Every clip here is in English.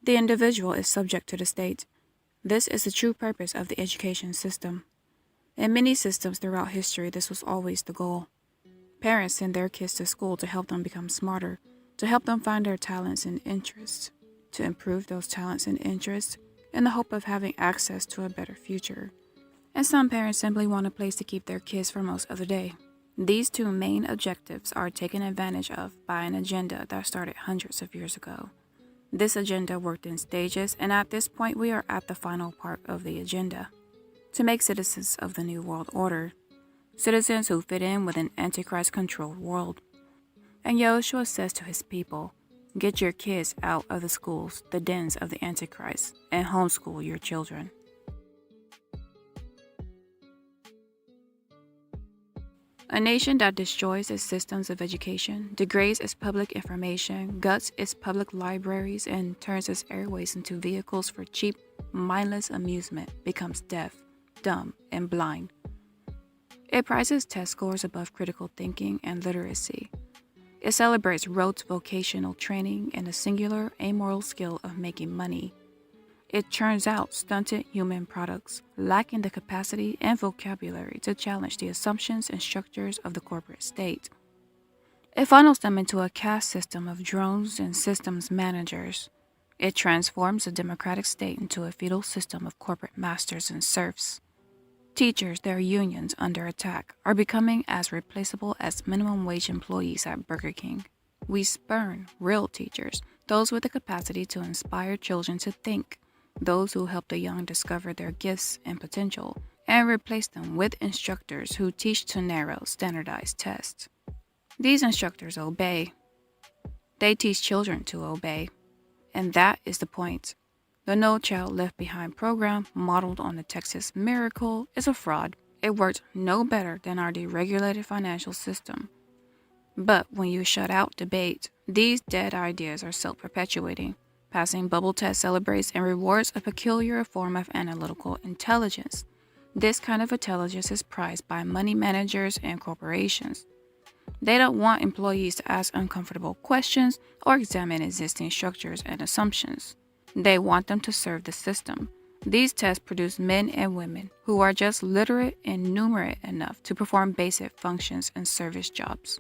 The individual is subject to the state. This is the true purpose of the education system. In many systems throughout history, this was always the goal. Parents send their kids to school to help them become smarter, to help them find their talents and interests, to improve those talents and interests in the hope of having access to a better future. And some parents simply want a place to keep their kids for most of the day. These two main objectives are taken advantage of by an agenda that started hundreds of years ago. This agenda worked in stages, and at this point we are at the final part of the agenda. To make citizens of the New World Order, citizens who fit in with an antichrist-controlled world. And YAHUSHUA says to his people, get your kids out of the schools, the dens of the antichrist, and homeschool your children. A nation that destroys its systems of education, degrades its public information, guts its public libraries, and turns its airways into vehicles for cheap, mindless amusement becomes deaf, dumb, and blind. It prizes test scores above critical thinking and literacy. It celebrates rote vocational training and the singular, amoral skill of making money. It churns out stunted human products, lacking the capacity and vocabulary to challenge the assumptions and structures of the corporate state. It funnels them into a caste system of drones and systems managers. It transforms a democratic state into a feudal system of corporate masters and serfs. Teachers, their unions under attack, are becoming as replaceable as minimum wage employees at Burger King. We spurn real teachers, those with the capacity to inspire children to think, those who help the young discover their gifts and potential, and replace them with instructors who teach to narrow, standardized tests. These instructors obey. They teach children to obey. And that is the point. The No Child Left Behind program, modeled on the Texas Miracle, is a fraud. It worked no better than our deregulated financial system. But when you shut out debate, these dead ideas are self-perpetuating. Passing bubble tests celebrates and rewards a peculiar form of analytical intelligence. This kind of intelligence is prized by money managers and corporations. They don't want employees to ask uncomfortable questions or examine existing structures and assumptions. They want them to serve the system. These tests produce men and women who are just literate and numerate enough to perform basic functions and service jobs.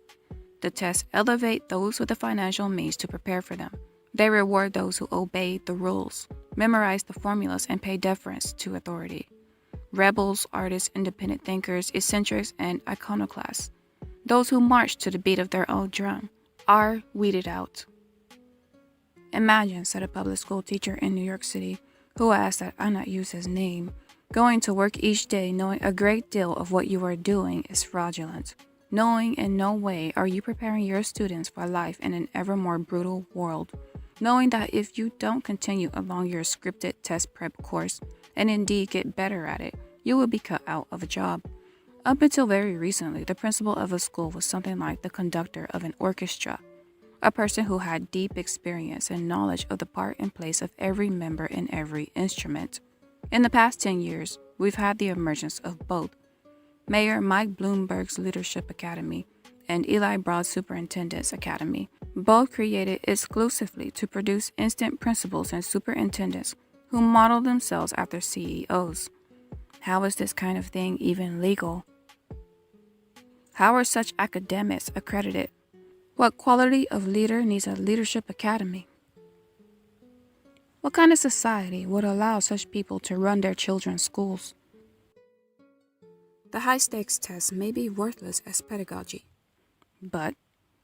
The tests elevate those with the financial means to prepare for them. They reward those who obey the rules, memorize the formulas, and pay deference to authority. Rebels, artists, independent thinkers, eccentrics, and iconoclasts, those who march to the beat of their own drum, are weeded out. Imagine, said a public school teacher in New York City, who asked that I not use his name, going to work each day knowing a great deal of what you are doing is fraudulent, knowing in no way are you preparing your students for life in an ever more brutal world, knowing that if you don't continue along your scripted test prep course and indeed get better at it, you will be cut out of a job. Up until very recently, the principal of a school was something like the conductor of an orchestra, a person who had deep experience and knowledge of the part and place of every member in every instrument. In the past 10 years, we've had the emergence of both Mayor Mike Bloomberg's Leadership Academy and Eli Broad's Superintendent's Academy, both created exclusively to produce instant principals and superintendents who model themselves after CEOs. How is this kind of thing even legal? How are such academics accredited? What quality of leader needs a leadership academy? What kind of society would allow such people to run their children's schools? The high-stakes tests may be worthless as pedagogy, but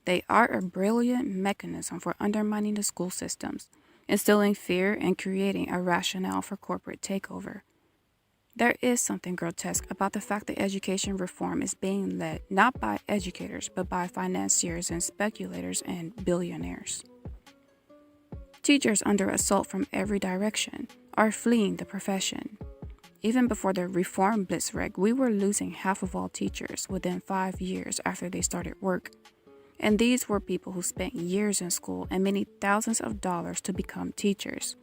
they are a brilliant mechanism for undermining the school systems, instilling fear and creating a rationale for corporate takeover. There is something grotesque about the fact that education reform is being led not by educators, but by financiers and speculators and billionaires. Teachers under assault from every direction are fleeing the profession. Even before the reform blitzkrieg, we were losing half of all teachers within 5 years after they started work. And these were people who spent years in school and many thousands of dollars to become teachers.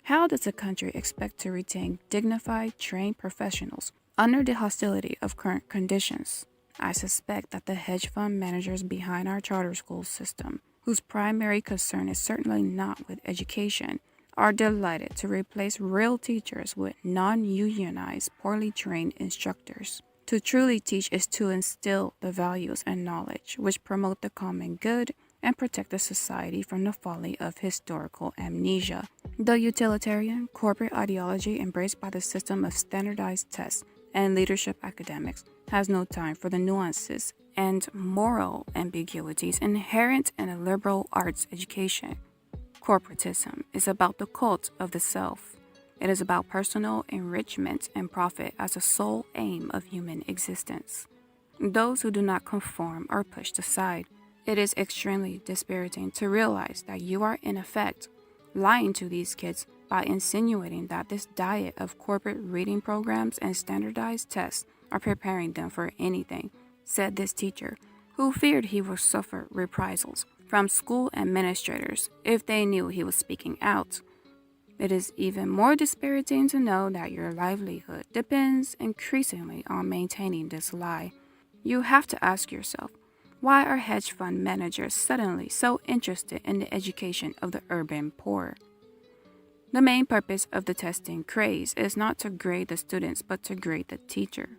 How does a country expect to retain dignified, trained professionals under the hostility of current conditions? I suspect that the hedge fund managers behind our charter school system, whose primary concern is certainly not with education, are delighted to replace real teachers with non-unionized, poorly trained instructors. To truly teach is to instill the values and knowledge which promote the common good and protect the society from the folly of historical amnesia. The utilitarian, corporate ideology embraced by the system of standardized tests and leadership academics has no time for the nuances and moral ambiguities inherent in a liberal arts education. Corporatism is about the cult of the self. It is about personal enrichment and profit as the sole aim of human existence. Those who do not conform are pushed aside. It is extremely dispiriting to realize that you are in effect lying to these kids by insinuating that this diet of corporate reading programs and standardized tests are preparing them for anything, said this teacher, who feared he would suffer reprisals from school administrators if they knew he was speaking out. It is even more dispiriting to know that your livelihood depends increasingly on maintaining this lie. You have to ask yourself, why are hedge fund managers suddenly so interested in the education of the urban poor? The main purpose of the testing craze is not to grade the students but to grade the teacher.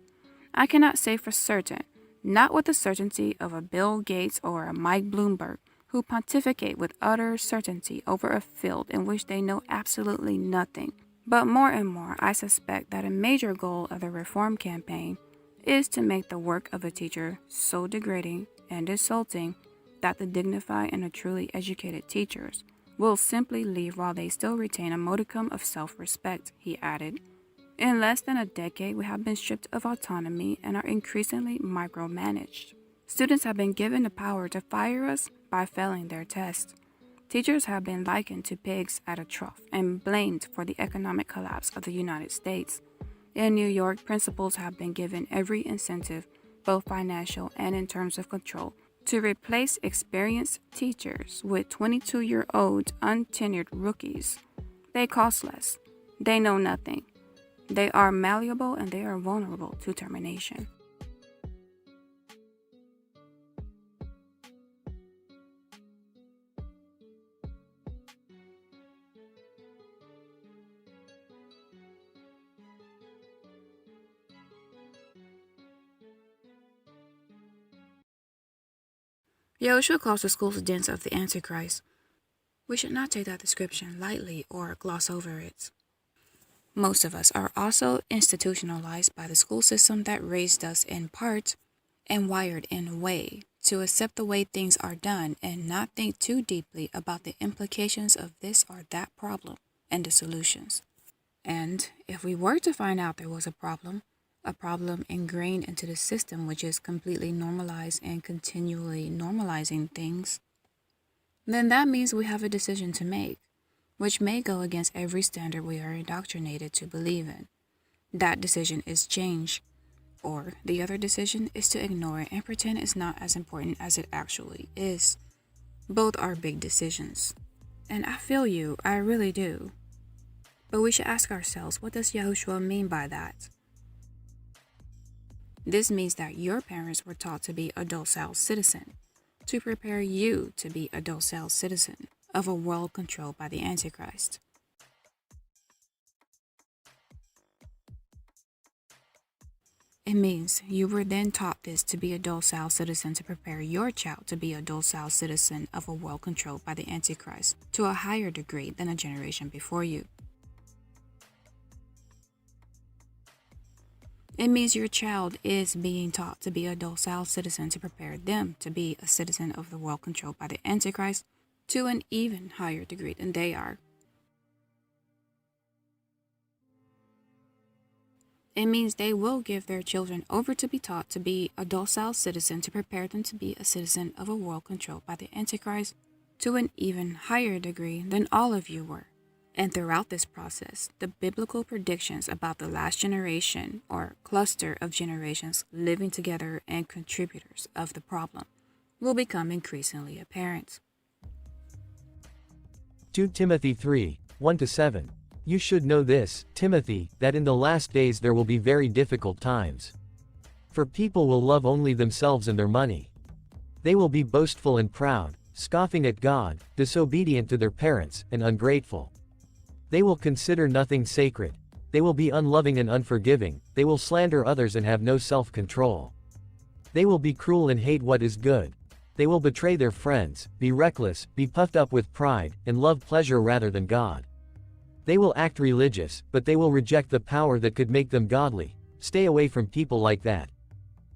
I cannot say for certain, not with the certainty of a Bill Gates or a Mike Bloomberg, who pontificate with utter certainty over a field in which they know absolutely nothing. But more and more, I suspect that a major goal of the reform campaign is to make the work of a teacher so degrading and insulting that the dignified and the truly educated teachers will simply leave while they still retain a modicum of self-respect, he added. In less than a decade, we have been stripped of autonomy and are increasingly micromanaged. Students have been given the power to fire us by failing their tests. Teachers have been likened to pigs at a trough and blamed for the economic collapse of the United States. In New York, principals have been given every incentive, both financial and in terms of control, to replace experienced teachers with 22-year-old untenured rookies. They cost less. They know nothing. They are malleable and they are vulnerable to termination. YAHUSHUA calls the schools dens of the antichrist. We should not take that description lightly or gloss over it. Most of us are also institutionalized by the school system that raised us in part and wired in a way to accept the way things are done and not think too deeply about the implications of this or that problem and the solutions. And if we were to find out there was a problem ingrained into the system which is completely normalized and continually normalizing things, then that means we have a decision to make, which may go against every standard we are indoctrinated to believe in. That decision is change, or the other decision is to ignore it and pretend it's not as important as it actually is. Both are big decisions. And I feel you, I really do. But we should ask ourselves, what does YAHUSHUA mean by that? This means that your parents were taught to be a docile citizen, to prepare you to be a docile citizen of a world controlled by the Antichrist. It means you were then taught this to be a docile citizen to prepare your child to be a docile citizen of a world controlled by the Antichrist to a higher degree than a generation before you. It means your child is being taught to be a docile citizen to prepare them to be a citizen of the world controlled by the Antichrist to an even higher degree than they are. It means they will give their children over to be taught to be a docile citizen to prepare them to be a citizen of a world controlled by the Antichrist to an even higher degree than all of you were. And throughout this process, the biblical predictions about the last generation or cluster of generations living together and contributors of the problem will become increasingly apparent. 2 Timothy 3, 1-7. You should know this, Timothy, that in the last days there will be very difficult times. For people will love only themselves and their money. They will be boastful and proud, scoffing at God, disobedient to their parents, and ungrateful. They will consider nothing sacred. They will be unloving and unforgiving, they will slander others and have no self-control. They will be cruel and hate what is good. They will betray their friends, be reckless, be puffed up with pride, and love pleasure rather than God. They will act religious, but they will reject the power that could make them godly. Stay away from people like that.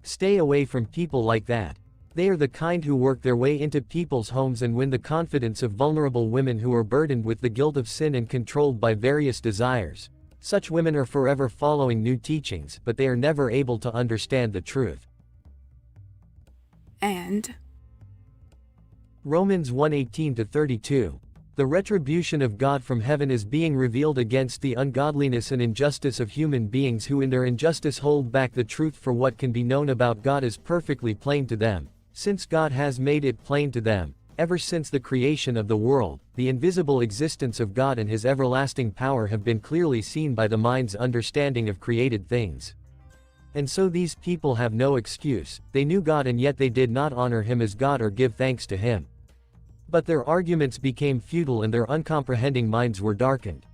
Stay away from people like that. They are the kind who work their way into people's homes and win the confidence of vulnerable women who are burdened with the guilt of sin and controlled by various desires. Such women are forever following new teachings, but they are never able to understand the truth. And Romans 1:18-32. The retribution of God from heaven is being revealed against the ungodliness and injustice of human beings who in their injustice hold back the truth, for what can be known about God is perfectly plain to them, since God has made it plain to them. Ever since the creation of the world, the invisible existence of God and his everlasting power have been clearly seen by the mind's understanding of created things. And so these people have no excuse. They knew God and yet they did not honor him as God or give thanks to him. But their arguments became futile and their uncomprehending minds were darkened.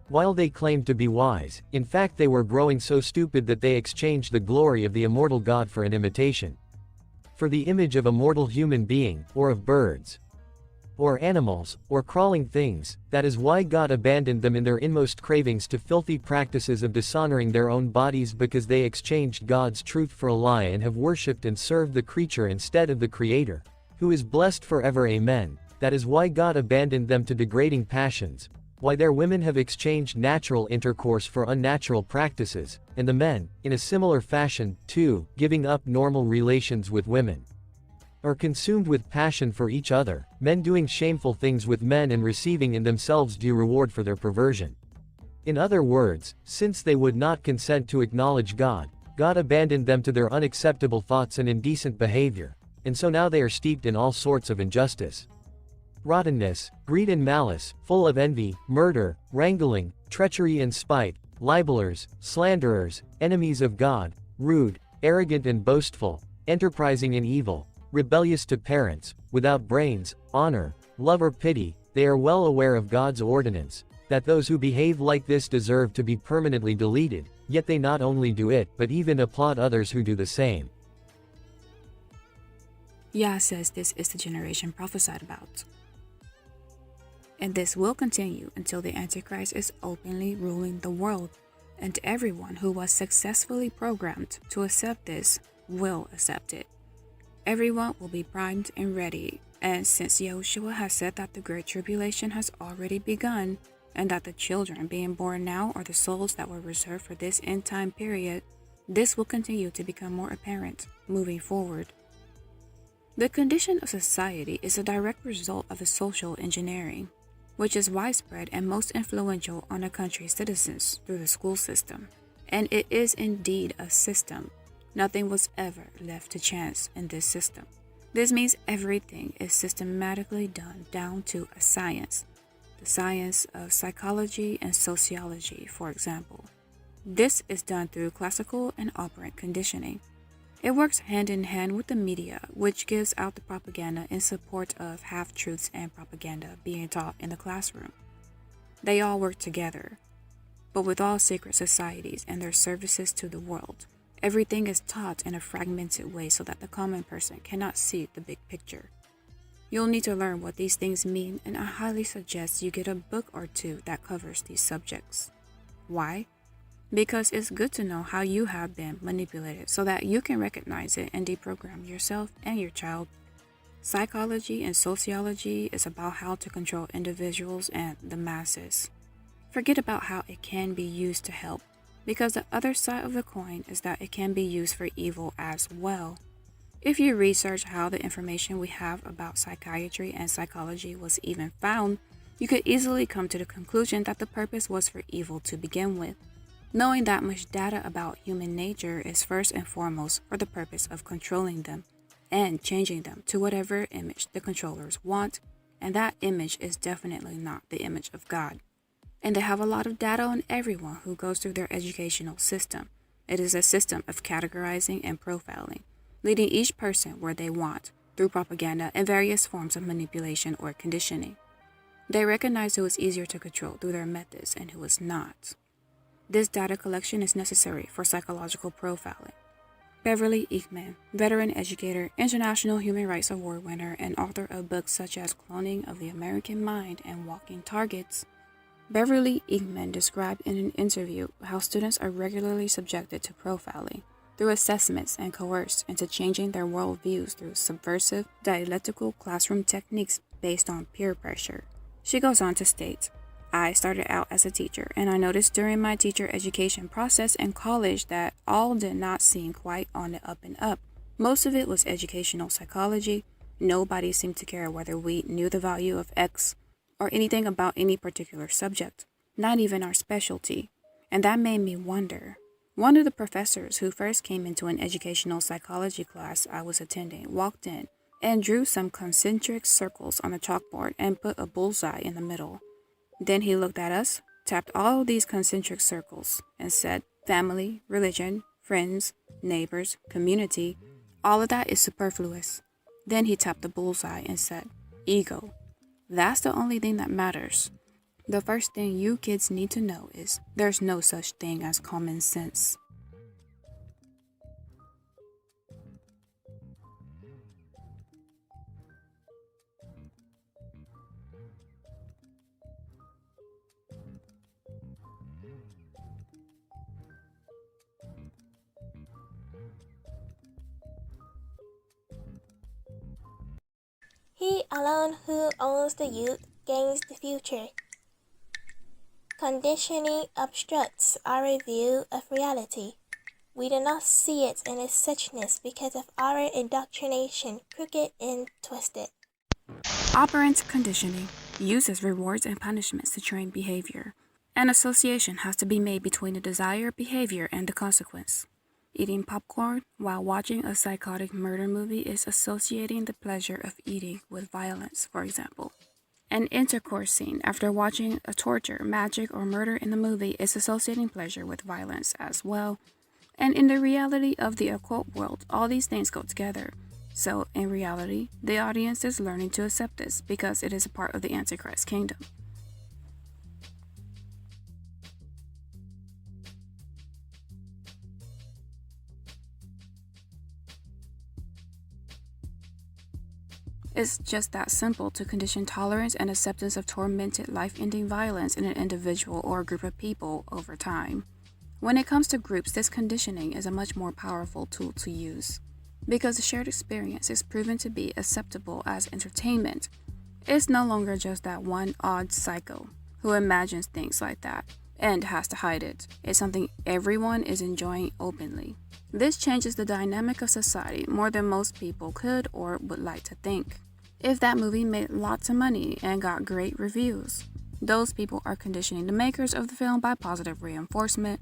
While they claimed to be wise, in fact they were growing so stupid that they exchanged the glory of the immortal God for an imitation. For the image of a mortal human being, or of birds, or animals, or crawling things. That is why God abandoned them in their inmost cravings to filthy practices of dishonoring their own bodies, because they exchanged God's truth for a lie and have worshipped and served the creature instead of the Creator, who is blessed forever. Amen. That is why God abandoned them to degrading passions, why their women have exchanged natural intercourse for unnatural practices, and the men, in a similar fashion, too, giving up normal relations with women, are consumed with passion for each other, men doing shameful things with men and receiving in themselves due reward for their perversion. In other words, since they would not consent to acknowledge God, God abandoned them to their unacceptable thoughts and indecent behavior, and so now they are steeped in all sorts of injustice, rottenness, greed and malice, full of envy, murder, wrangling, treachery and spite, libelers, slanderers, enemies of God, rude, arrogant and boastful, enterprising and evil, rebellious to parents, without brains, honor, love or pity. They are well aware of God's ordinance, that those who behave like this deserve to be permanently deleted, yet they not only do it, but even applaud others who do the same. Yah says this is the generation prophesied about. And this will continue until the Antichrist is openly ruling the world, and everyone who was successfully programmed to accept this will accept it. Everyone will be primed and ready, and since YAHUSHUA has said that the Great Tribulation has already begun, and that the children being born now are the souls that were reserved for this end time period, this will continue to become more apparent moving forward. The condition of society is a direct result of the social engineering, which is widespread and most influential on a country's citizens through the school system. And it is indeed a system. Nothing was ever left to chance in this system. This means everything is systematically done down to a science. The science of psychology and sociology, for example. This is done through classical and operant conditioning. It works hand in hand with the media, which gives out the propaganda in support of half-truths and propaganda being taught in the classroom. They all work together. But with all secret societies and their services to the world, everything is taught in a fragmented way so that the common person cannot see the big picture. You'll need to learn what these things mean, and I highly suggest you get a book or two that covers these subjects. Why? Because it's good to know how you have been manipulated so that you can recognize it and deprogram yourself and your child. Psychology and sociology is about how to control individuals and the masses. Forget about how it can be used to help, because the other side of the coin is that it can be used for evil as well. If you research how the information we have about psychiatry and psychology was even found, you could easily come to the conclusion that the purpose was for evil to begin with. Knowing that much data about human nature is first and foremost for the purpose of controlling them and changing them to whatever image the controllers want, and that image is definitely not the image of God. And they have a lot of data on everyone who goes through their educational system. It is a system of categorizing and profiling, leading each person where they want through propaganda and various forms of manipulation or conditioning. They recognize who is easier to control through their methods and who is not. This data collection is necessary for psychological profiling. Beverly Eakman, veteran educator, International Human Rights Award winner, and author of books such as Cloning of the American Mind and Walking Targets, Beverly Eakman described in an interview how students are regularly subjected to profiling through assessments and coerced into changing their worldviews through subversive, dialectical classroom techniques based on peer pressure. She goes on to state, I started out as a teacher, and I noticed during my teacher education process in college that all did not seem quite on the up and up. Most of it was educational psychology. Nobody seemed to care whether we knew the value of X or anything about any particular subject, not even our specialty. And that made me wonder. One of the professors who first came into an educational psychology class I was attending walked in and drew some concentric circles on a chalkboard and put a bullseye in the middle. Then he looked at us, tapped all these concentric circles, and said, family, religion, friends, neighbors, community, all of that is superfluous. Then he tapped the bullseye and said, ego. That's the only thing that matters. The first thing you kids need to know is there's no such thing as common sense. He alone who owns the youth gains the future. Conditioning obstructs our view of reality. We do not see it in its suchness because of our indoctrination, crooked and twisted. Operant conditioning uses rewards and punishments to train behavior. An association has to be made between the desired behavior and the consequence. Eating popcorn while watching a psychotic murder movie is associating the pleasure of eating with violence, for example. An intercourse scene after watching a torture, magic, or murder in the movie is associating pleasure with violence as well. And in the reality of the occult world, all these things go together. So, in reality, the audience is learning to accept this because it is a part of the antichrist kingdom. It's just that simple to condition tolerance and acceptance of tormented life-ending violence in an individual or a group of people over time. When it comes to groups, this conditioning is a much more powerful tool to use because the shared experience is proven to be acceptable as entertainment. It's no longer just that one odd psycho who imagines things like that and has to hide it. It's something everyone is enjoying openly. This changes the dynamic of society more than most people could or would like to think. If that movie made lots of money and got great reviews, those people are conditioning the makers of the film by positive reinforcement.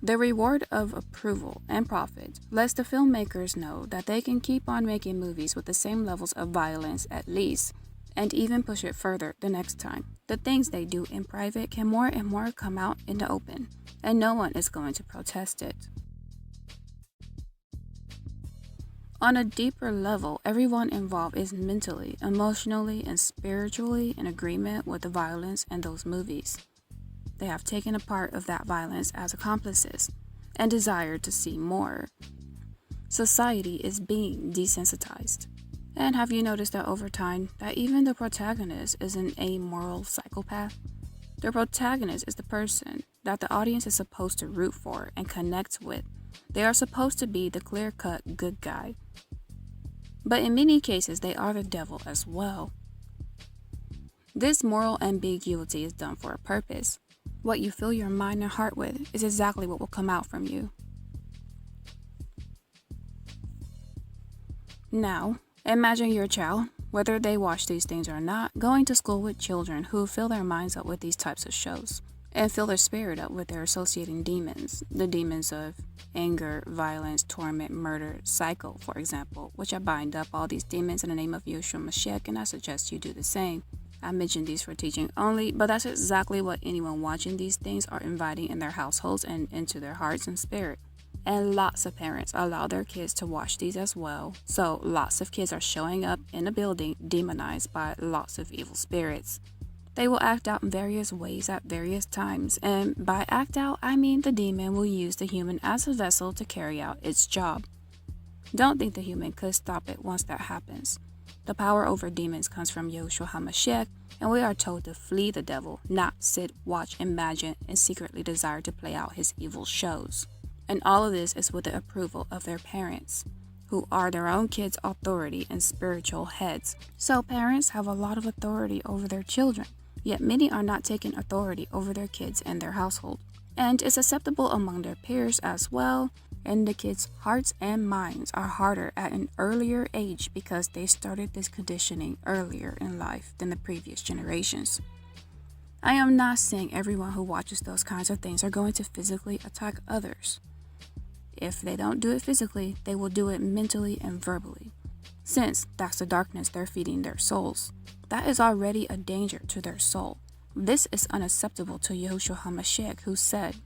The reward of approval and profit lets the filmmakers know that they can keep on making movies with the same levels of violence at least, and even push it further the next time. The things they do in private can more and more come out in the open, and no one is going to protest it. On a deeper level, everyone involved is mentally, emotionally, and spiritually in agreement with the violence in those movies. They have taken a part of that violence as accomplices and desire to see more. Society is being desensitized. And have you noticed that over time, that even the protagonist is an amoral psychopath? The protagonist is the person that the audience is supposed to root for and connect with. They are supposed to be the clear-cut good guy. But in many cases, they are the devil as well. This moral ambiguity is done for a purpose. What you fill your mind and heart with is exactly what will come out from you. Now, imagine your child, whether they watch these things or not, going to school with children who fill their minds up with these types of shows and fill their spirit up with their associating demons, the demons of anger, violence, torment, murder, psycho, for example, which I bind up all these demons in the name of YAHUSHUA, and I suggest you do the same. I mentioned these for teaching only, but that's exactly what anyone watching these things are inviting in their households and into their hearts and spirit. And lots of parents allow their kids to watch these as well, so lots of kids are showing up in a building demonized by lots of evil spirits. They will act out in various ways at various times, and by act out, I mean the demon will use the human as a vessel to carry out its job. Don't think the human could stop it once that happens. The power over demons comes from YAHUSHUA HaMashiach, and we are told to flee the devil, not sit, watch, imagine, and secretly desire to play out his evil shows. And all of this is with the approval of their parents, who are their own kids' authority and spiritual heads. So parents have a lot of authority over their children, yet many are not taking authority over their kids and their household. And it's acceptable among their peers as well, and the kids' hearts and minds are harder at an earlier age because they started this conditioning earlier in life than the previous generations. I am not saying everyone who watches those kinds of things are going to physically attack others. If they don't do it physically, they will do it mentally and verbally, since that's the darkness they're feeding their souls. That is already a danger to their soul. This is unacceptable to YAHUSHUA HaMashiach, who said,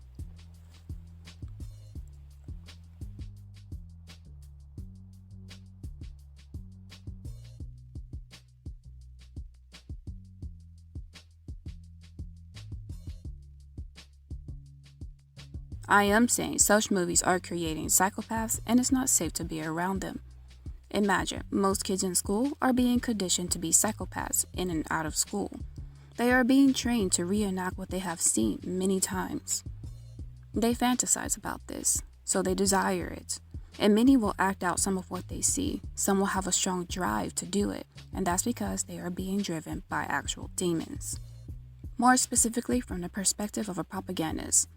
I am saying such movies are creating psychopaths, and it's not safe to be around them. Imagine, most kids in school are being conditioned to be psychopaths in and out of school. They are being trained to reenact what they have seen many times. They fantasize about this, so they desire it. And many will act out some of what they see. Some will have a strong drive to do it, and that's because they are being driven by actual demons. More specifically, from the perspective of a propagandist,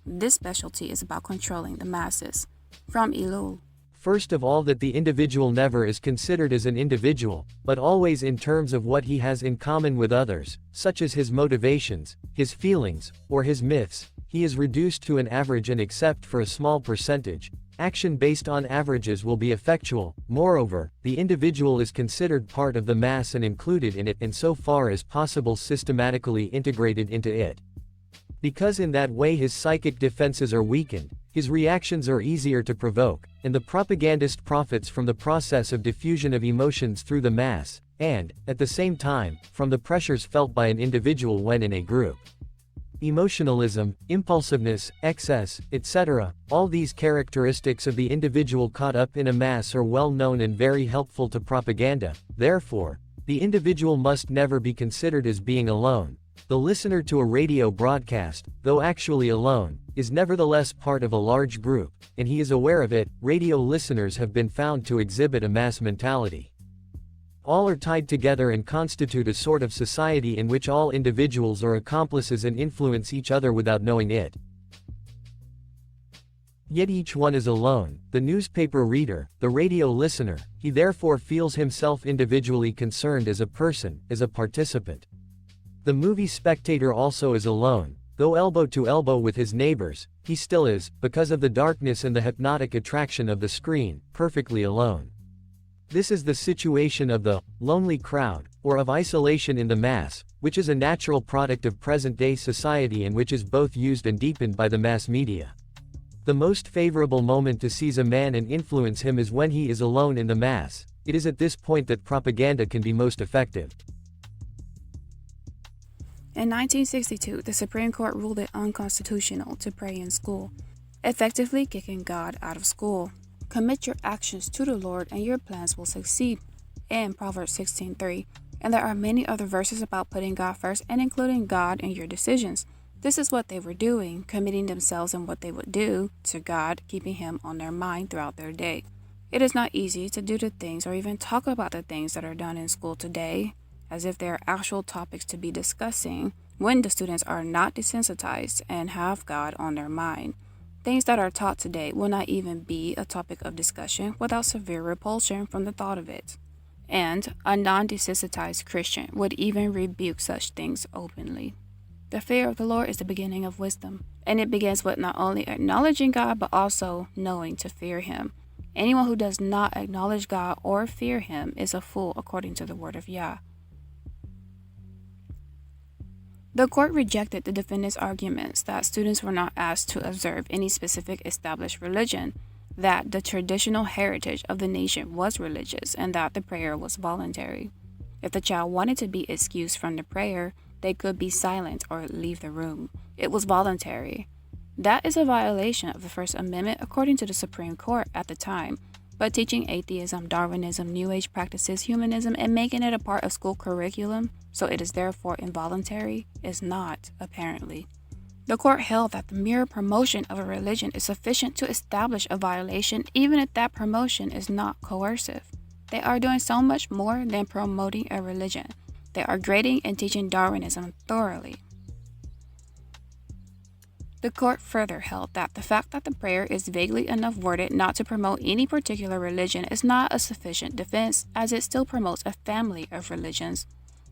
this specialty is about controlling the masses. From Ellul. First of all, that the individual never is considered as an individual, but always in terms of what he has in common with others, such as his motivations, his feelings, or his myths. He is reduced to an average, and except for a small percentage, action based on averages will be effectual. Moreover, the individual is considered part of the mass and included in it, and so far as possible systematically integrated into it. Because in that way his psychic defenses are weakened, his reactions are easier to provoke, and the propagandist profits from the process of diffusion of emotions through the mass, and, at the same time, from the pressures felt by an individual when in a group. Emotionalism, impulsiveness, excess, etc., all these characteristics of the individual caught up in a mass are well known and very helpful to propaganda. Therefore, the individual must never be considered as being alone. The listener to a radio broadcast, though actually alone, is nevertheless part of a large group, and he is aware of it. Radio listeners have been found to exhibit a mass mentality. All are tied together and constitute a sort of society in which all individuals are accomplices and influence each other without knowing it. Yet each one is alone, the newspaper reader, the radio listener. He therefore feels himself individually concerned as a person, as a participant. The movie spectator also is alone, though elbow to elbow with his neighbors, he still is, because of the darkness and the hypnotic attraction of the screen, perfectly alone. This is the situation of the lonely crowd, or of isolation in the mass, which is a natural product of present-day society and which is both used and deepened by the mass media. The most favorable moment to seize a man and influence him is when he is alone in the mass. It is at this point that propaganda can be most effective. In 1962, the Supreme Court ruled it unconstitutional to pray in school, effectively kicking God out of school. Commit your actions to the Lord and your plans will succeed, in Proverbs 16:3. And there are many other verses about putting God first and including God in your decisions. This is what they were doing, committing themselves and what they would do to God, keeping Him on their mind throughout their day. It is not easy to do the things or even talk about the things that are done in school today, as if they are actual topics to be discussing, when the students are not desensitized and have God on their mind. Things that are taught today will not even be a topic of discussion without severe repulsion from the thought of it. And a non-desensitized Christian would even rebuke such things openly. The fear of the Lord is the beginning of wisdom, and it begins with not only acknowledging God but also knowing to fear Him. Anyone who does not acknowledge God or fear Him is a fool according to the word of Yah. The court rejected the defendant's arguments that students were not asked to observe any specific established religion, that the traditional heritage of the nation was religious, and that the prayer was voluntary. If the child wanted to be excused from the prayer, they could be silent or leave the room. It was voluntary. That is a violation of the First Amendment according to the Supreme Court at the time. But teaching atheism, Darwinism, New Age practices, humanism, and making it a part of school curriculum, so it is therefore involuntary, is not, apparently. The court held that the mere promotion of a religion is sufficient to establish a violation even if that promotion is not coercive. They are doing so much more than promoting a religion. They are grading and teaching Darwinism thoroughly. The court further held that the fact that the prayer is vaguely enough worded not to promote any particular religion is not a sufficient defense, as it still promotes a family of religions,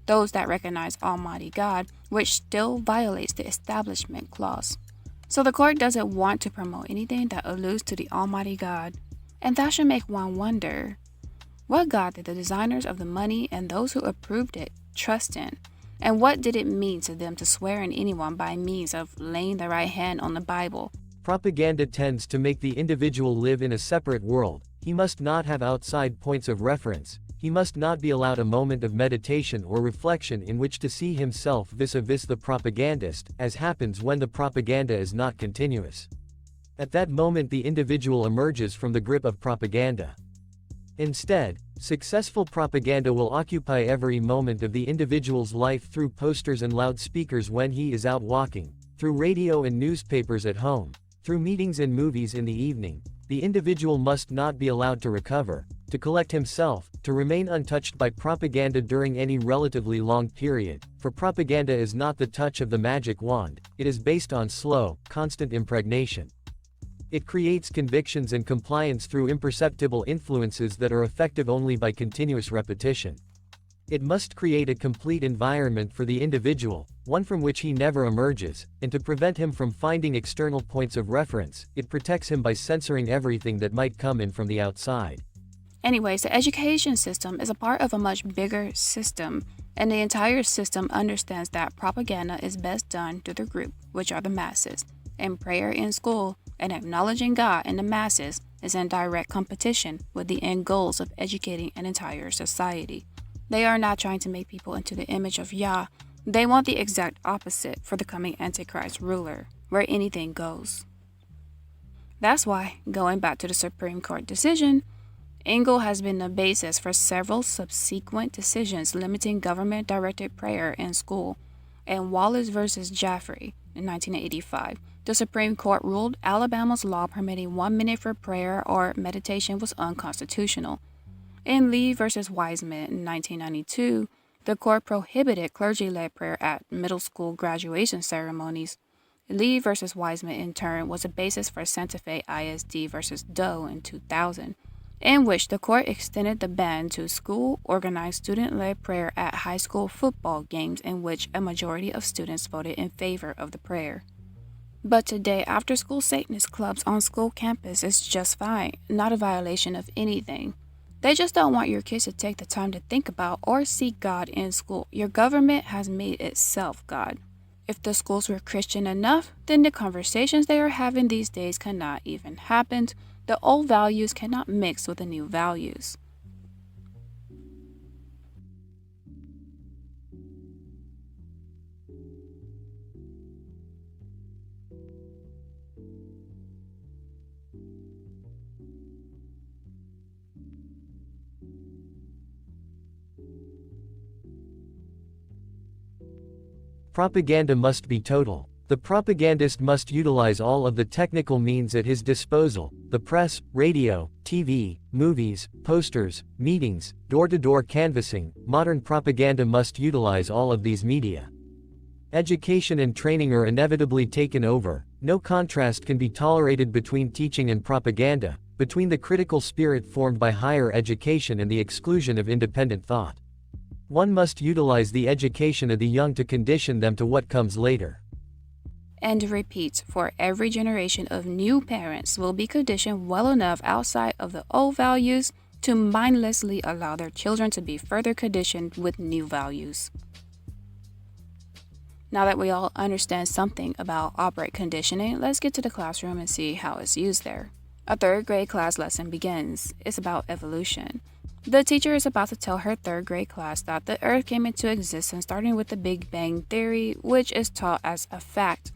those that recognize Almighty God, which still violates the Establishment Clause. So the court doesn't want to promote anything that alludes to the Almighty God. And that should make one wonder, what God did the designers of the money and those who approved it trust in? And what did it mean to them to swear in anyone by means of laying the right hand on the Bible? Propaganda tends to make the individual live in a separate world. He must not have outside points of reference. He must not be allowed a moment of meditation or reflection in which to see himself vis-a-vis the propagandist, as happens when the propaganda is not continuous. At that moment the individual emerges from the grip of propaganda. Instead, successful propaganda will occupy every moment of the individual's life through posters and loudspeakers when he is out walking, through radio and newspapers at home, through meetings and movies in the evening. The individual must not be allowed to recover, to collect himself, to remain untouched by propaganda during any relatively long period, for propaganda is not the touch of the magic wand, it is based on slow, constant impregnation. It creates convictions and compliance through imperceptible influences that are effective only by continuous repetition. It must create a complete environment for the individual, one from which he never emerges, and to prevent him from finding external points of reference, it protects him by censoring everything that might come in from the outside. Anyways, the education system is a part of a much bigger system, and the entire system understands that propaganda is best done to the group, which are the masses, and prayer in school and acknowledging God in the masses is in direct competition with the end goals of educating an entire society. They are not trying to make people into the image of Yah. They want the exact opposite for the coming antichrist ruler, where anything goes. That's why, going back to the Supreme Court decision, Ellul has been the basis for several subsequent decisions limiting government-directed prayer in school. In Wallace versus Jaffe in 1985, the Supreme Court ruled Alabama's law permitting 1 minute for prayer or meditation was unconstitutional. In Lee versus Wiseman in 1992, the court prohibited clergy-led prayer at middle school graduation ceremonies. Lee versus Wiseman, in turn, was a basis for Santa Fe ISD versus Doe in 2000, in which the court extended the ban to school-organized student-led prayer at high school football games in which a majority of students voted in favor of the prayer. But today, after-school Satanist clubs on school campus is just fine, not a violation of anything. They just don't want your kids to take the time to think about or seek God in school. Your government has made itself God. If the schools were Christian enough, then the conversations they are having these days cannot even happen. The old values cannot mix with the new values. Propaganda must be total. The propagandist must utilize all of the technical means at his disposal, the press, radio, TV, movies, posters, meetings, door-to-door canvassing. Modern propaganda must utilize all of these media. Education and training are inevitably taken over. No contrast can be tolerated between teaching and propaganda, between the critical spirit formed by higher education and the exclusion of independent thought. One must utilize the education of the young to condition them to what comes later. And repeat, for every generation of new parents will be conditioned well enough outside of the old values to mindlessly allow their children to be further conditioned with new values. Now that we all understand something about operant conditioning, let's get to the classroom and see how it's used there. A third grade class lesson begins. It's about evolution. The teacher is about to tell her third grade class that the Earth came into existence starting with the Big Bang Theory, which is taught as a fact,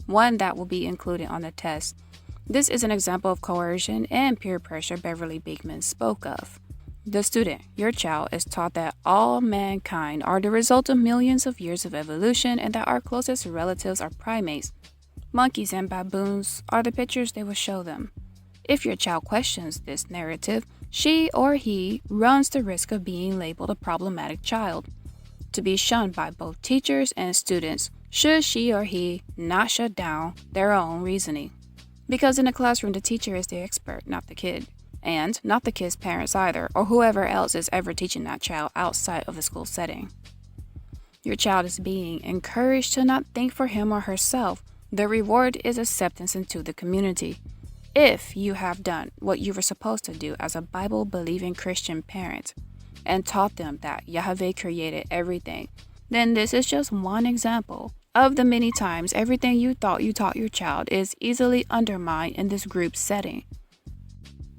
one that will be included on the test. This is an example of coercion and peer pressure Beverly Beekman spoke of. The student, your child, is taught that all mankind are the result of millions of years of evolution and that our closest relatives are primates. Monkeys and baboons are the pictures they will show them. If your child questions this narrative, she or he runs the risk of being labeled a problematic child, to be shunned by both teachers and students should she or he not shut down their own reasoning. Because in the classroom, the teacher is the expert, not the kid, and not the kid's parents either, or whoever else is ever teaching that child outside of the school setting. Your child is being encouraged to not think for him or herself. The reward is acceptance into the community. If you have done what you were supposed to do as a Bible-believing Christian parent and taught them that Yahweh created everything, then this is just one example of the many times everything you thought you taught your child is easily undermined in this group setting.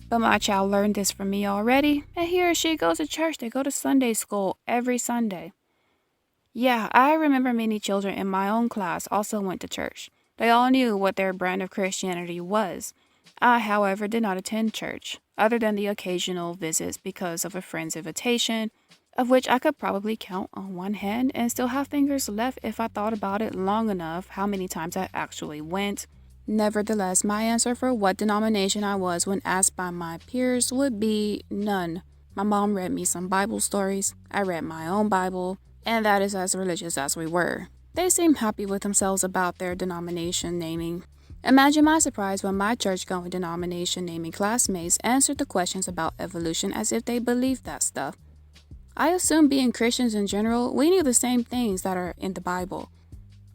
But my child learned this from me already, and he or she goes to church. They go to Sunday school every Sunday. Yeah, I remember many children in my own class also went to church. They all knew what their brand of Christianity was. I, however, did not attend church, other than the occasional visits because of a friend's invitation, of which I could probably count on one hand and still have fingers left if I thought about it long enough how many times I actually went. Nevertheless, my answer for what denomination I was when asked by my peers would be none. My mom read me some Bible stories, I read my own Bible, and that is as religious as we were. They seemed happy with themselves about their denomination naming. Imagine my surprise when my church-going denomination-naming classmates answered the questions about evolution as if they believed that stuff. I assume being Christians in general, we knew the same things that are in the Bible.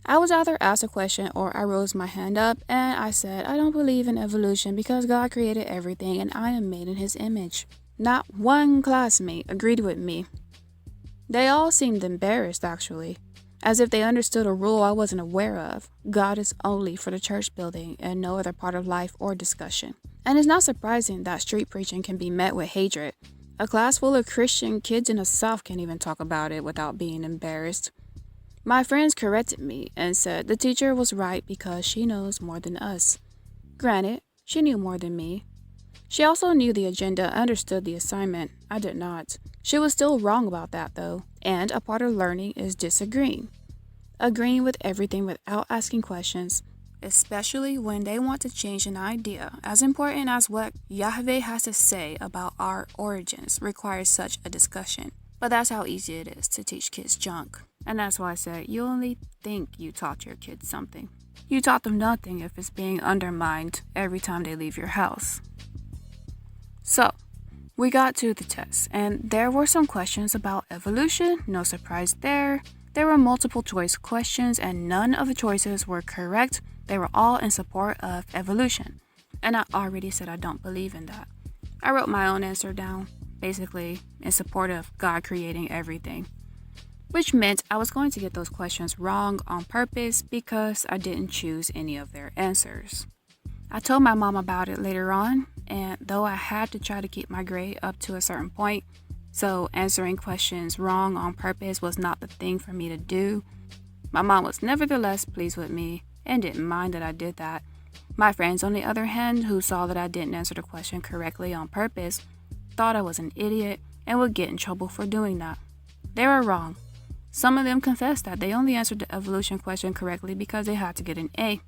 I was either asked a question or I rose my hand up and I said, I don't believe in evolution because God created everything and I am made in His image. Not one classmate agreed with me. They all seemed embarrassed, actually, as if they understood a rule I wasn't aware of. God is only for the church building and no other part of life or discussion. And it's not surprising that street preaching can be met with hatred. A class full of Christian kids in the South can't even talk about it without being embarrassed. My friends corrected me and said the teacher was right because she knows more than us. Granted, she knew more than me. She also knew the agenda, understood the assignment. I did not. She was still wrong about that, though, and a part of learning is disagreeing. Agreeing with everything without asking questions, especially when they want to change an idea as important as what Yahweh has to say about our origins requires such a discussion. But that's how easy it is to teach kids junk. And that's why I said you only think you taught your kids something. You taught them nothing if it's being undermined every time they leave your house. So, we got to the test, and there were some questions about evolution. No surprise there. There were multiple choice questions, and none of the choices were correct. They were all in support of evolution. And I already said I don't believe in that. I wrote my own answer down, basically in support of God creating everything, which meant I was going to get those questions wrong on purpose because I didn't choose any of their answers. I told my mom about it later on, and though I had to try to keep my grade up to a certain point, so answering questions wrong on purpose was not the thing for me to do, my mom was nevertheless pleased with me and didn't mind that I did that. My friends, on the other hand, who saw that I didn't answer the question correctly on purpose, thought I was an idiot and would get in trouble for doing that. They were wrong. Some of them confessed that they only answered the evolution question correctly because they had to get an A.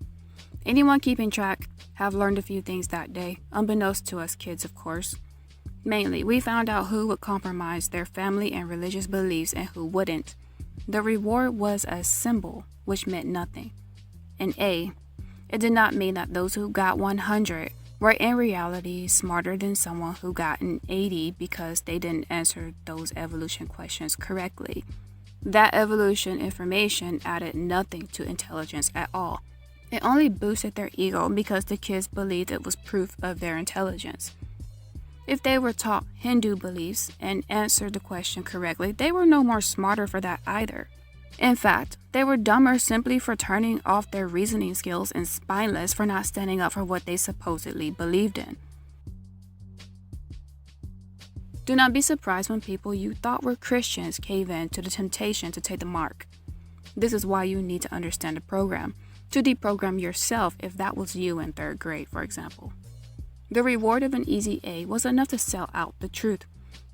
Anyone keeping track have learned a few things that day, unbeknownst to us kids, of course. Mainly, we found out who would compromise their family and religious beliefs and who wouldn't. The reward was a symbol, which meant nothing. An A. It did not mean that those who got 100 were in reality smarter than someone who got an 80 because they didn't answer those evolution questions correctly. That evolution information added nothing to intelligence at all. It only boosted their ego because the kids believed it was proof of their intelligence. If they were taught Hindu beliefs and answered the question correctly, they were no more smarter for that either. In fact, they were dumber simply for turning off their reasoning skills and spineless for not standing up for what they supposedly believed in. Do not be surprised when people you thought were Christians cave in to the temptation to take the mark. This is why you need to understand the program, to deprogram yourself if that was you in 3rd grade, for example. The reward of an easy A was enough to sell out the truth.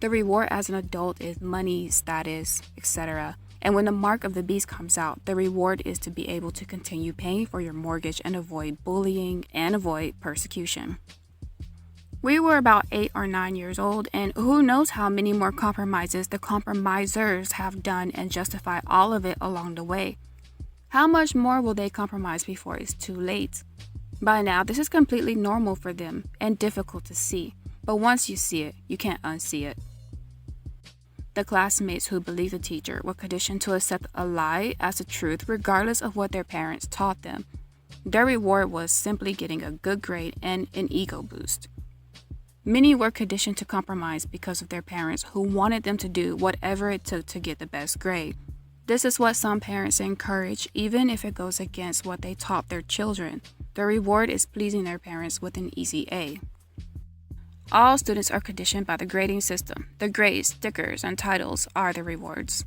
The reward as an adult is money, status, etc. And when the mark of the beast comes out, the reward is to be able to continue paying for your mortgage and avoid bullying and avoid persecution. We were about 8 or 9 years old, and who knows how many more compromises the compromisers have done and justify all of it along the way. How much more will they compromise before it's too late? By now, this is completely normal for them and difficult to see, but once you see it, you can't unsee it. The classmates who believed the teacher were conditioned to accept a lie as a truth regardless of what their parents taught them. Their reward was simply getting a good grade and an ego boost. Many were conditioned to compromise because of their parents who wanted them to do whatever it took to get the best grade. This is what some parents encourage, even if it goes against what they taught their children. The reward is pleasing their parents with an easy A. All students are conditioned by the grading system. The grades, stickers, and titles are the rewards.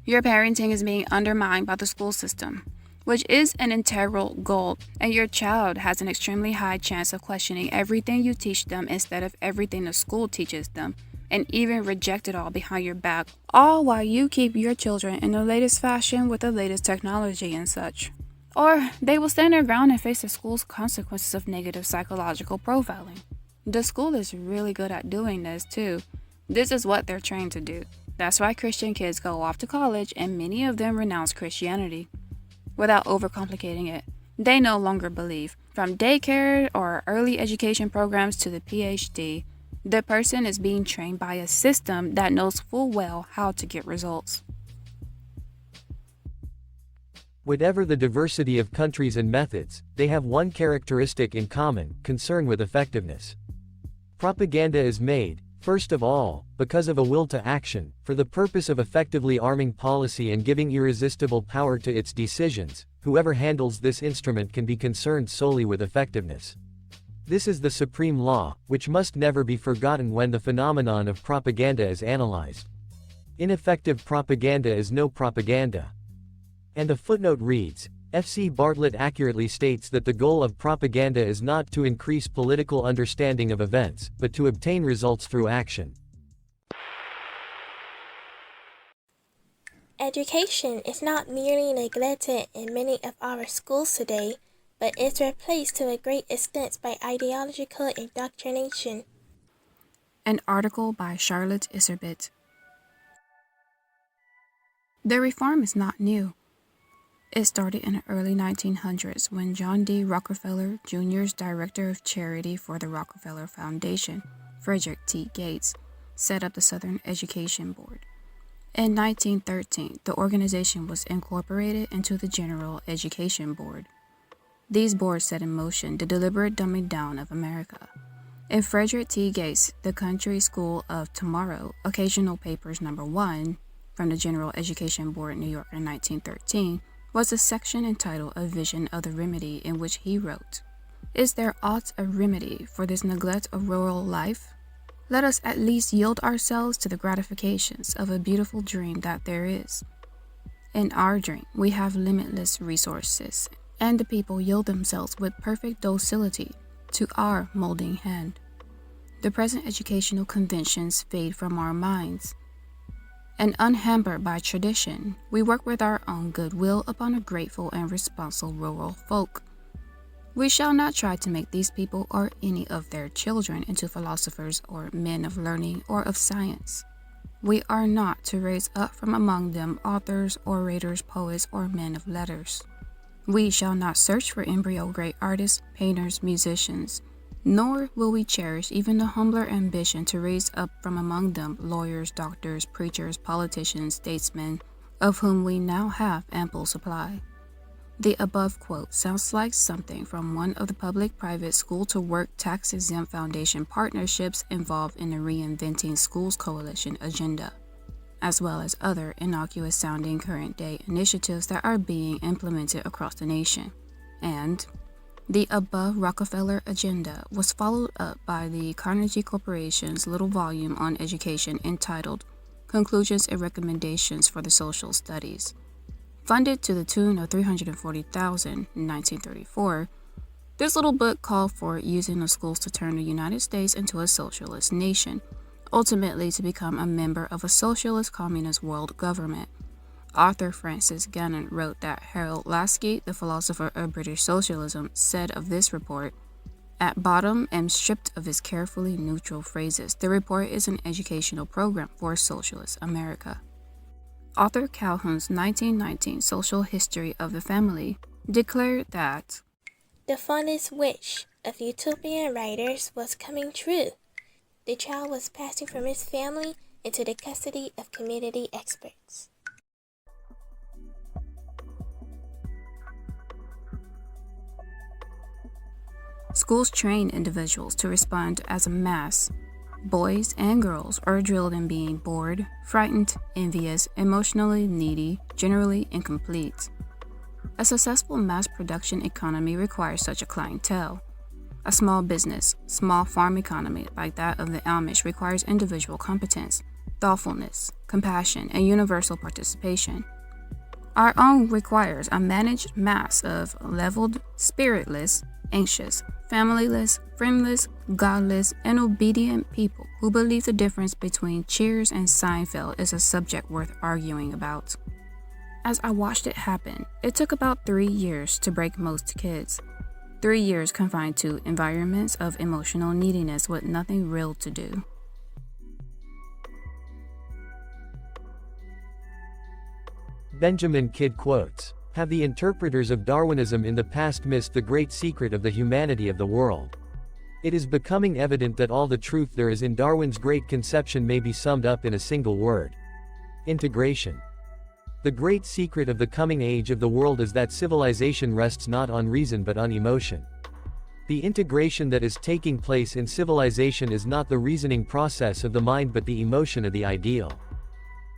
Your parenting is being undermined by the school system, which is an integral goal, and your child has an extremely high chance of questioning everything you teach them instead of everything the school teaches them, and even reject it all behind your back, all while you keep your children in the latest fashion with the latest technology and such. Or they will stand their ground and face the school's consequences of negative psychological profiling. The school is really good at doing this too. This is what they're trained to do. That's why Christian kids go off to college and many of them renounce Christianity. Without overcomplicating it, they no longer believe. From daycare or early education programs to the PhD, the person is being trained by a system that knows full well how to get results. Whatever the diversity of countries and methods, they have one characteristic in common: concern with effectiveness. Propaganda is made, first of all, because of a will to action, for the purpose of effectively arming policy and giving irresistible power to its decisions. Whoever handles this instrument can be concerned solely with effectiveness. This is the supreme law, which must never be forgotten when the phenomenon of propaganda is analyzed. Ineffective propaganda is no propaganda. And the footnote reads, F.C. Bartlett accurately states that the goal of propaganda is not to increase political understanding of events, but to obtain results through action. Education is not merely neglected in many of our schools today, but is replaced to a great extent by ideological indoctrination. An article by Charlotte Iserbit. The reform is not new. It started in the early 1900s when John D. Rockefeller Jr.'s director of charity for the Rockefeller Foundation, Frederick T. Gates, set up the Southern Education Board. In 1913, the organization was incorporated into the General Education Board. These boards set in motion the deliberate dumbing down of America. In Frederick T. Gates' The Country School of Tomorrow, Occasional Papers No. 1, from the General Education Board, New York in 1913, was a section entitled A Vision of the Remedy, in which he wrote, "Is there aught a remedy for this neglect of rural life? Let us at least yield ourselves to the gratifications of a beautiful dream that there is. In our dream, we have limitless resources, and the people yield themselves with perfect docility to our molding hand. The present educational conventions fade from our minds, and unhampered by tradition, we work with our own goodwill upon a grateful and responsible rural folk. We shall not try to make these people or any of their children into philosophers or men of learning or of science. We are not to raise up from among them authors, orators, poets, or men of letters. We shall not search for embryo great artists, painters, musicians, nor will we cherish even the humbler ambition to raise up from among them lawyers, doctors, preachers, politicians, statesmen, of whom we now have ample supply." The above quote sounds like something from one of the public-private school-to-work tax-exempt foundation partnerships involved in the Reinventing Schools Coalition agenda, as well as other innocuous-sounding current-day initiatives that are being implemented across the nation. And The above Rockefeller agenda was followed up by the Carnegie Corporation's little volume on education entitled Conclusions and Recommendations for the Social Studies. Funded to the tune of $340,000 in 1934, this little book called for using the schools to turn the United States into a socialist nation, ultimately to become a member of a socialist communist world government. Author Francis Gannon wrote that Harold Lasky, the philosopher of British socialism, said of this report, "At bottom and stripped of its carefully neutral phrases, the report is an educational program for socialist America." Author Calhoun's 1919 Social History of the Family declared that the fondest wish of utopian writers was coming true. The child was passing from his family into the custody of community experts. Schools train individuals to respond as a mass. Boys and girls are drilled in being bored, frightened, envious, emotionally needy, generally incomplete. A successful mass production economy requires such a clientele. A small business, small farm economy like that of the Amish requires individual competence, thoughtfulness, compassion, and universal participation. Our own requires a managed mass of leveled, spiritless, anxious, familyless, friendless, godless, and obedient people who believe the difference between Cheers and Seinfeld is a subject worth arguing about. As I watched it happen, it took about 3 years to break most kids. 3 years confined to environments of emotional neediness with nothing real to do. Benjamin Kidd quotes, "Have the interpreters of Darwinism in the past missed the great secret of the humanity of the world? It is becoming evident that all the truth there is in Darwin's great conception may be summed up in a single word: integration. The great secret of the coming age of the world is that civilization rests not on reason but on emotion. The integration that is taking place in civilization is not the reasoning process of the mind but the emotion of the ideal.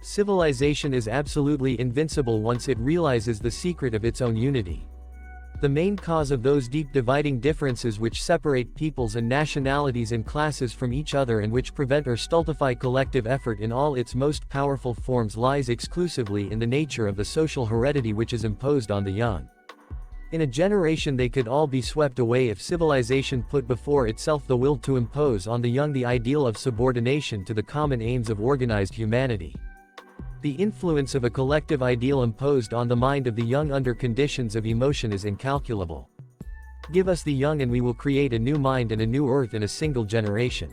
Civilization is absolutely invincible once it realizes the secret of its own unity. The main cause of those deep dividing differences which separate peoples and nationalities and classes from each other and which prevent or stultify collective effort in all its most powerful forms lies exclusively in the nature of the social heredity which is imposed on the young. In a generation they could all be swept away if civilization put before itself the will to impose on the young the ideal of subordination to the common aims of organized humanity. The influence of a collective ideal imposed on the mind of the young under conditions of emotion is incalculable. Give us the young and we will create a new mind and a new earth in a single generation.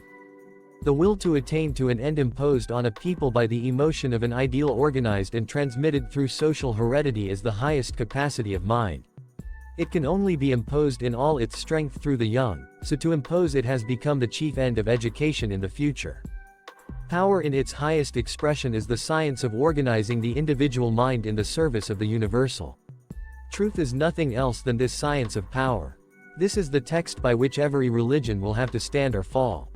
The will to attain to an end imposed on a people by the emotion of an ideal organized and transmitted through social heredity is the highest capacity of mind. It can only be imposed in all its strength through the young, so to impose it has become the chief end of education in the future. Power in its highest expression is the science of organizing the individual mind in the service of the universal. Truth is nothing else than this science of power. This is the text by which every religion will have to stand or fall.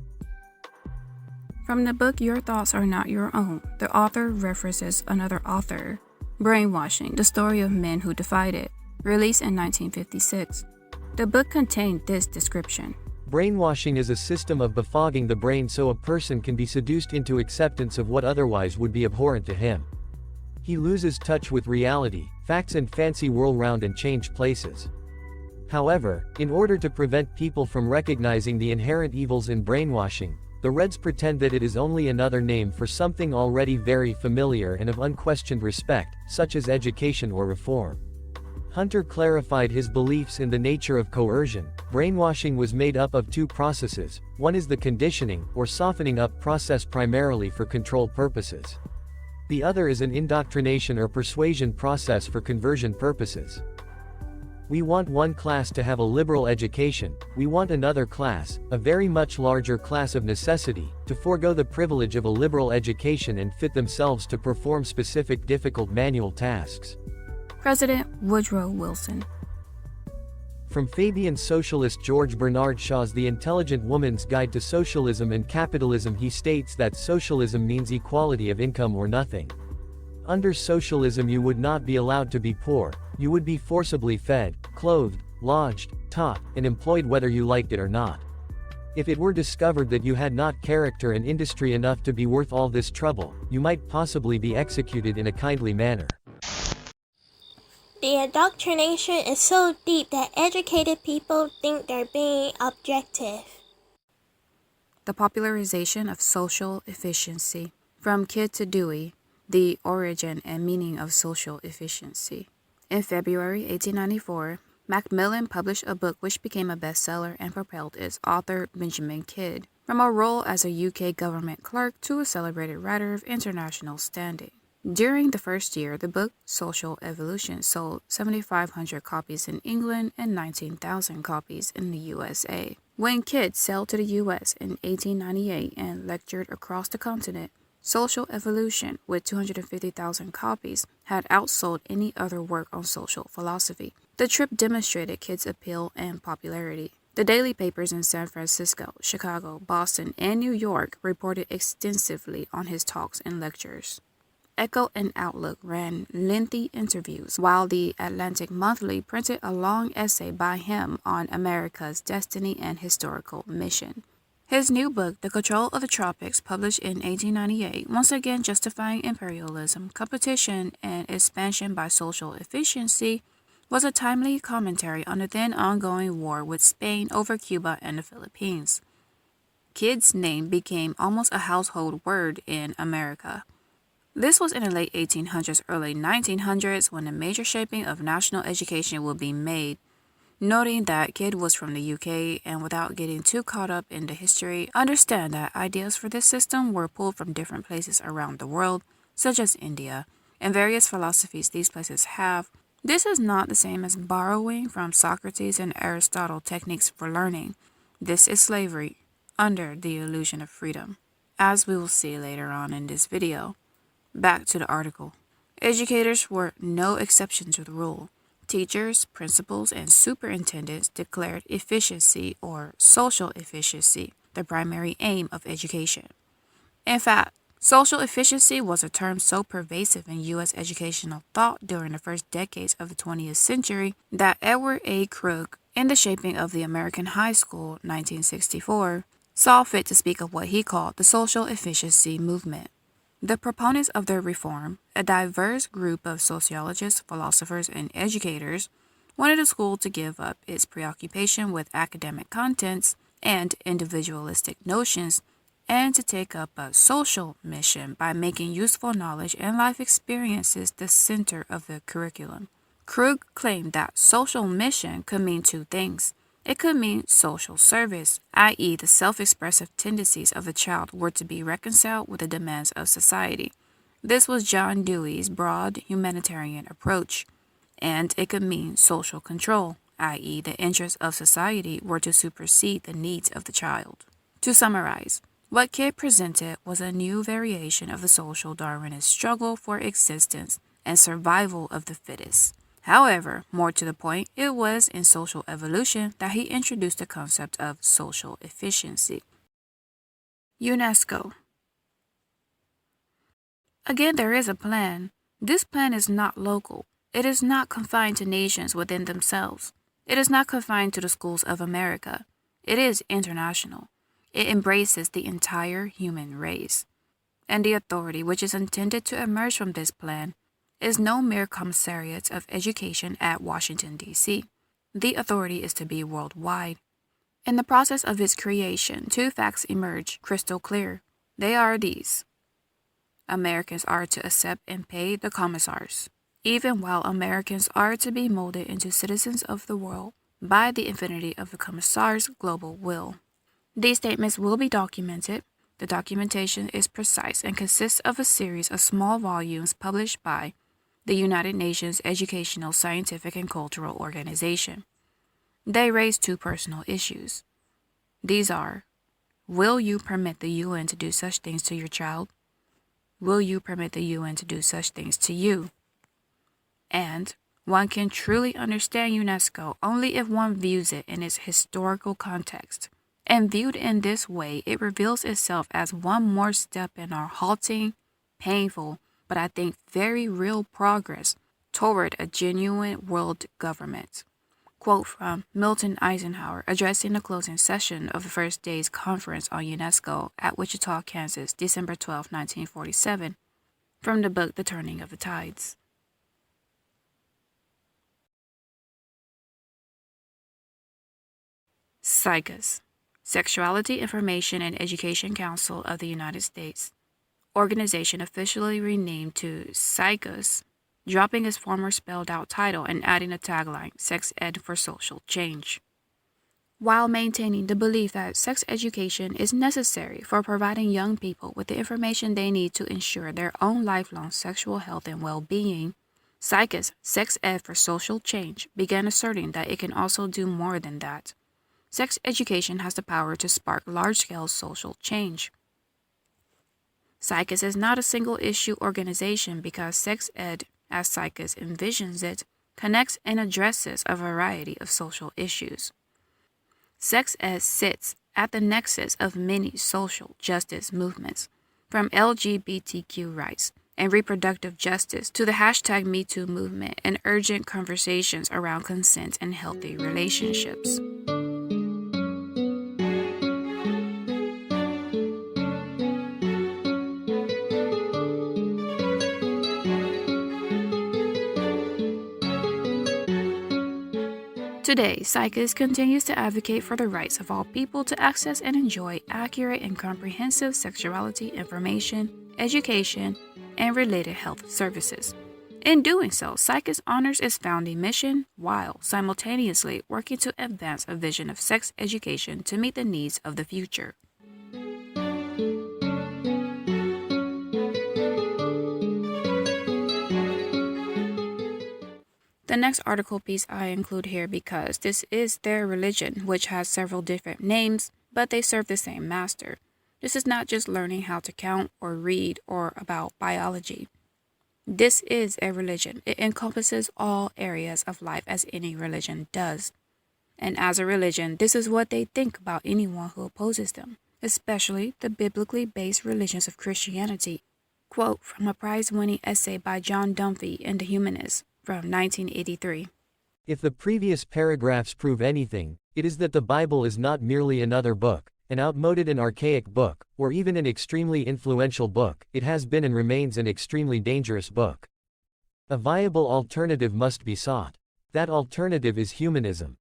From the book Your Thoughts Are Not Your Own, the author references another author, Brainwashing, the Story of Men Who Defied It, released in 1956. The book contained this description. Brainwashing is a system of befogging the brain so a person can be seduced into acceptance of what otherwise would be abhorrent to him. He loses touch with reality, facts and fancy whirl round and change places. However, in order to prevent people from recognizing the inherent evils in brainwashing, the Reds pretend that it is only another name for something already very familiar and of unquestioned respect, such as education or reform. Hunter clarified his beliefs in the nature of coercion. Brainwashing was made up of two processes. One is the conditioning, or softening up process primarily for control purposes. The other is an indoctrination or persuasion process for conversion purposes. We want one class to have a liberal education, we want another class, a very much larger class of necessity, to forego the privilege of a liberal education and fit themselves to perform specific difficult manual tasks. President Woodrow Wilson. From Fabian socialist George Bernard Shaw's The Intelligent Woman's Guide to Socialism and Capitalism, he states that socialism means equality of income or nothing. Under socialism you would not be allowed to be poor, you would be forcibly fed, clothed, lodged, taught, and employed whether you liked it or not. If it were discovered that you had not character and industry enough to be worth all this trouble, you might possibly be executed in a kindly manner. The indoctrination is so deep that educated people think they're being objective. The popularization of social efficiency. From Kidd to Dewey, the origin and meaning of social efficiency. In February 1894, Macmillan published a book which became a bestseller and propelled its author, Benjamin Kidd, from a role as a UK government clerk to a celebrated writer of international standing. During the first year, the book Social Evolution sold 7,500 copies in England and 19,000 copies in the USA. When Kidd sailed to the US in 1898 and lectured across the continent, Social Evolution, with 250,000 copies, had outsold any other work on social philosophy. The trip demonstrated Kidd's appeal and popularity. The daily papers in San Francisco, Chicago, Boston, and New York reported extensively on his talks and lectures. Echo and Outlook ran lengthy interviews, while the Atlantic Monthly printed a long essay by him on America's destiny and historical mission. His new book, The Control of the Tropics, published in 1898, once again justifying imperialism, competition, and expansion by social efficiency, was a timely commentary on the then ongoing war with Spain over Cuba and the Philippines. Kidd's name became almost a household word in America. This was in the late 1800s, early 1900s, when the major shaping of national education would be made. Noting that Kidd was from the UK and without getting too caught up in the history, understand that ideas for this system were pulled from different places around the world, such as India, and various philosophies these places have. This is not the same as borrowing from Socrates and Aristotle techniques for learning. This is slavery under the illusion of freedom, as we will see later on in this video. Back to the article. Educators were no exception to the rule. Teachers, principals, and superintendents declared efficiency or social efficiency the primary aim of education. In fact, social efficiency was a term so pervasive in U.S. educational thought during the first decades of the 20th century that Edward A. Crook, in the shaping of the American High School 1964, saw fit to speak of what he called the social efficiency movement. The proponents of the reform, a diverse group of sociologists, philosophers, and educators, wanted the school to give up its preoccupation with academic contents and individualistic notions and to take up a social mission by making useful knowledge and life experiences the center of the curriculum. Krug claimed that social mission could mean two things. It could mean social service, i.e. the self-expressive tendencies of the child were to be reconciled with the demands of society. This was John Dewey's broad humanitarian approach. And it could mean social control, i.e. the interests of society were to supersede the needs of the child. To summarize, what Kidd presented was a new variation of the social Darwinist struggle for existence and survival of the fittest. However, more to the point, it was in Social Evolution that he introduced the concept of social efficiency. UNESCO. Again, there is a plan. This plan is not local. It is not confined to nations within themselves. It is not confined to the schools of America. It is international. It embraces the entire human race. And the authority which is intended to emerge from this plan is no mere commissariat of education at Washington, D.C. The authority is to be worldwide. In the process of its creation, two facts emerge crystal clear. They are these. Americans are to accept and pay the commissars, even while Americans are to be molded into citizens of the world by the infinity of the commissar's global will. These statements will be documented. The documentation is precise and consists of a series of small volumes published by the United Nations Educational, Scientific, and Cultural Organization. They raise two personal issues. These are, will you permit the UN to do such things to your child? Will you permit the UN to do such things to you? And one can truly understand UNESCO only if one views it in its historical context. And viewed in this way, it reveals itself as one more step in our halting, painful, but I think very real progress toward a genuine world government. Quote from Milton Eisenhower addressing the closing session of the first day's conference on UNESCO at Wichita, Kansas, December 12, 1947, from the book The Turning of the Tides. SICUS, Sexuality Information and Education Council of the United States, organization officially renamed to SICUS, dropping its former spelled-out title and adding a tagline, Sex Ed for Social Change. While maintaining the belief that sex education is necessary for providing young people with the information they need to ensure their own lifelong sexual health and well-being, SICUS, Sex Ed for Social Change, began asserting that it can also do more than that. Sex education has the power to spark large-scale social change. SICUS is not a single-issue organization because sex ed, as SICUS envisions it, connects and addresses a variety of social issues. Sex ed sits at the nexus of many social justice movements, from LGBTQ rights and reproductive justice to the #MeToo movement and urgent conversations around consent and healthy relationships. Today, SICUS continues to advocate for the rights of all people to access and enjoy accurate and comprehensive sexuality information, education, and related health services. In doing so, SICUS honors its founding mission while simultaneously working to advance a vision of sex education to meet the needs of the future. The next article piece I include here because this is their religion, which has several different names, but they serve the same master. This is not just learning how to count or read or about biology. This is a religion. It encompasses all areas of life as any religion does. And as a religion, this is what they think about anyone who opposes them, especially the biblically based religions of Christianity. Quote from a prize-winning essay by John Dunphy in The Humanist, from 1983. If the previous paragraphs prove anything, it is that the Bible is not merely another book, an outmoded and archaic book, or even an extremely influential book. It has been and remains an extremely dangerous book. A viable alternative must be sought. That alternative is humanism.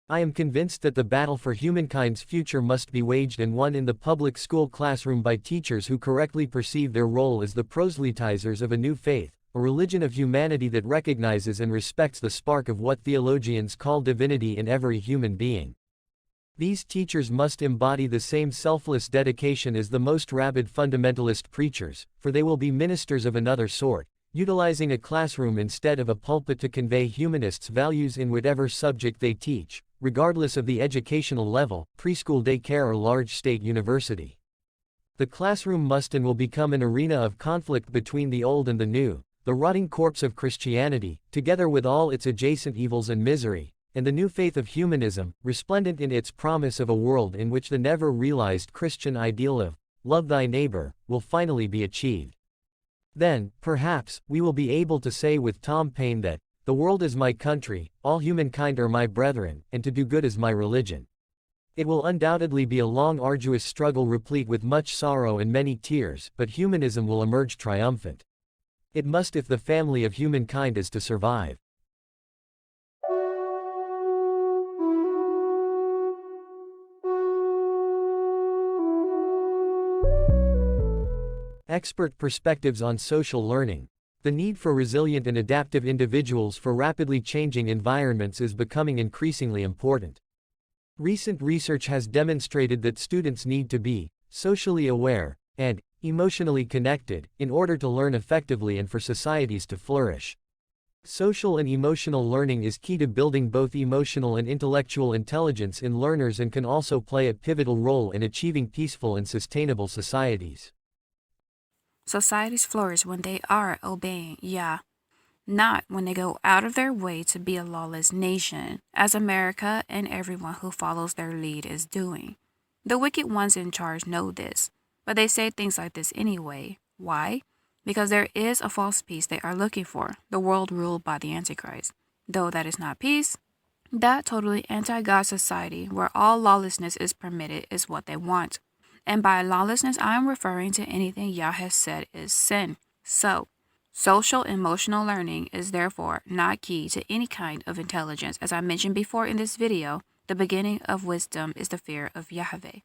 I am convinced that the battle for humankind's future must be waged and won in the public school classroom by teachers who correctly perceive their role as the proselytizers of a new faith, a religion of humanity that recognizes and respects the spark of what theologians call divinity in every human being. These teachers must embody the same selfless dedication as the most rabid fundamentalist preachers, for they will be ministers of another sort, utilizing a classroom instead of a pulpit to convey humanists' values in whatever subject they teach, regardless of the educational level, preschool, daycare, or large state university. The classroom must and will become an arena of conflict between the old and the new, the rotting corpse of Christianity, together with all its adjacent evils and misery, and the new faith of humanism, resplendent in its promise of a world in which the never-realized Christian ideal of love thy neighbor will finally be achieved. Then, perhaps, we will be able to say with Tom Paine that the world is my country, all humankind are my brethren, and to do good is my religion. It will undoubtedly be a long, arduous struggle replete with much sorrow and many tears, but humanism will emerge triumphant. It must if the family of humankind is to survive. Expert perspectives on social learning. The need for resilient and adaptive individuals for rapidly changing environments is becoming increasingly important. Recent research has demonstrated that students need to be socially aware and emotionally connected in order to learn effectively and for societies to flourish. Social and emotional learning is key to building both emotional and intellectual intelligence in learners and can also play a pivotal role in achieving peaceful and sustainable societies. Societies flourish when they are obeying Yah, not when they go out of their way to be a lawless nation, as America and everyone who follows their lead is doing. The wicked ones in charge know this, but they say things like this anyway. Why? Because there is a false peace they are looking for, the world ruled by the antichrist. Though that is not peace, That totally anti-God society where all lawlessness is permitted is what they want. And by lawlessness, I am referring to anything Yah has said is sin. So, social emotional learning is therefore not key to any kind of intelligence. As I mentioned before in this video, the beginning of wisdom is the fear of Yahweh.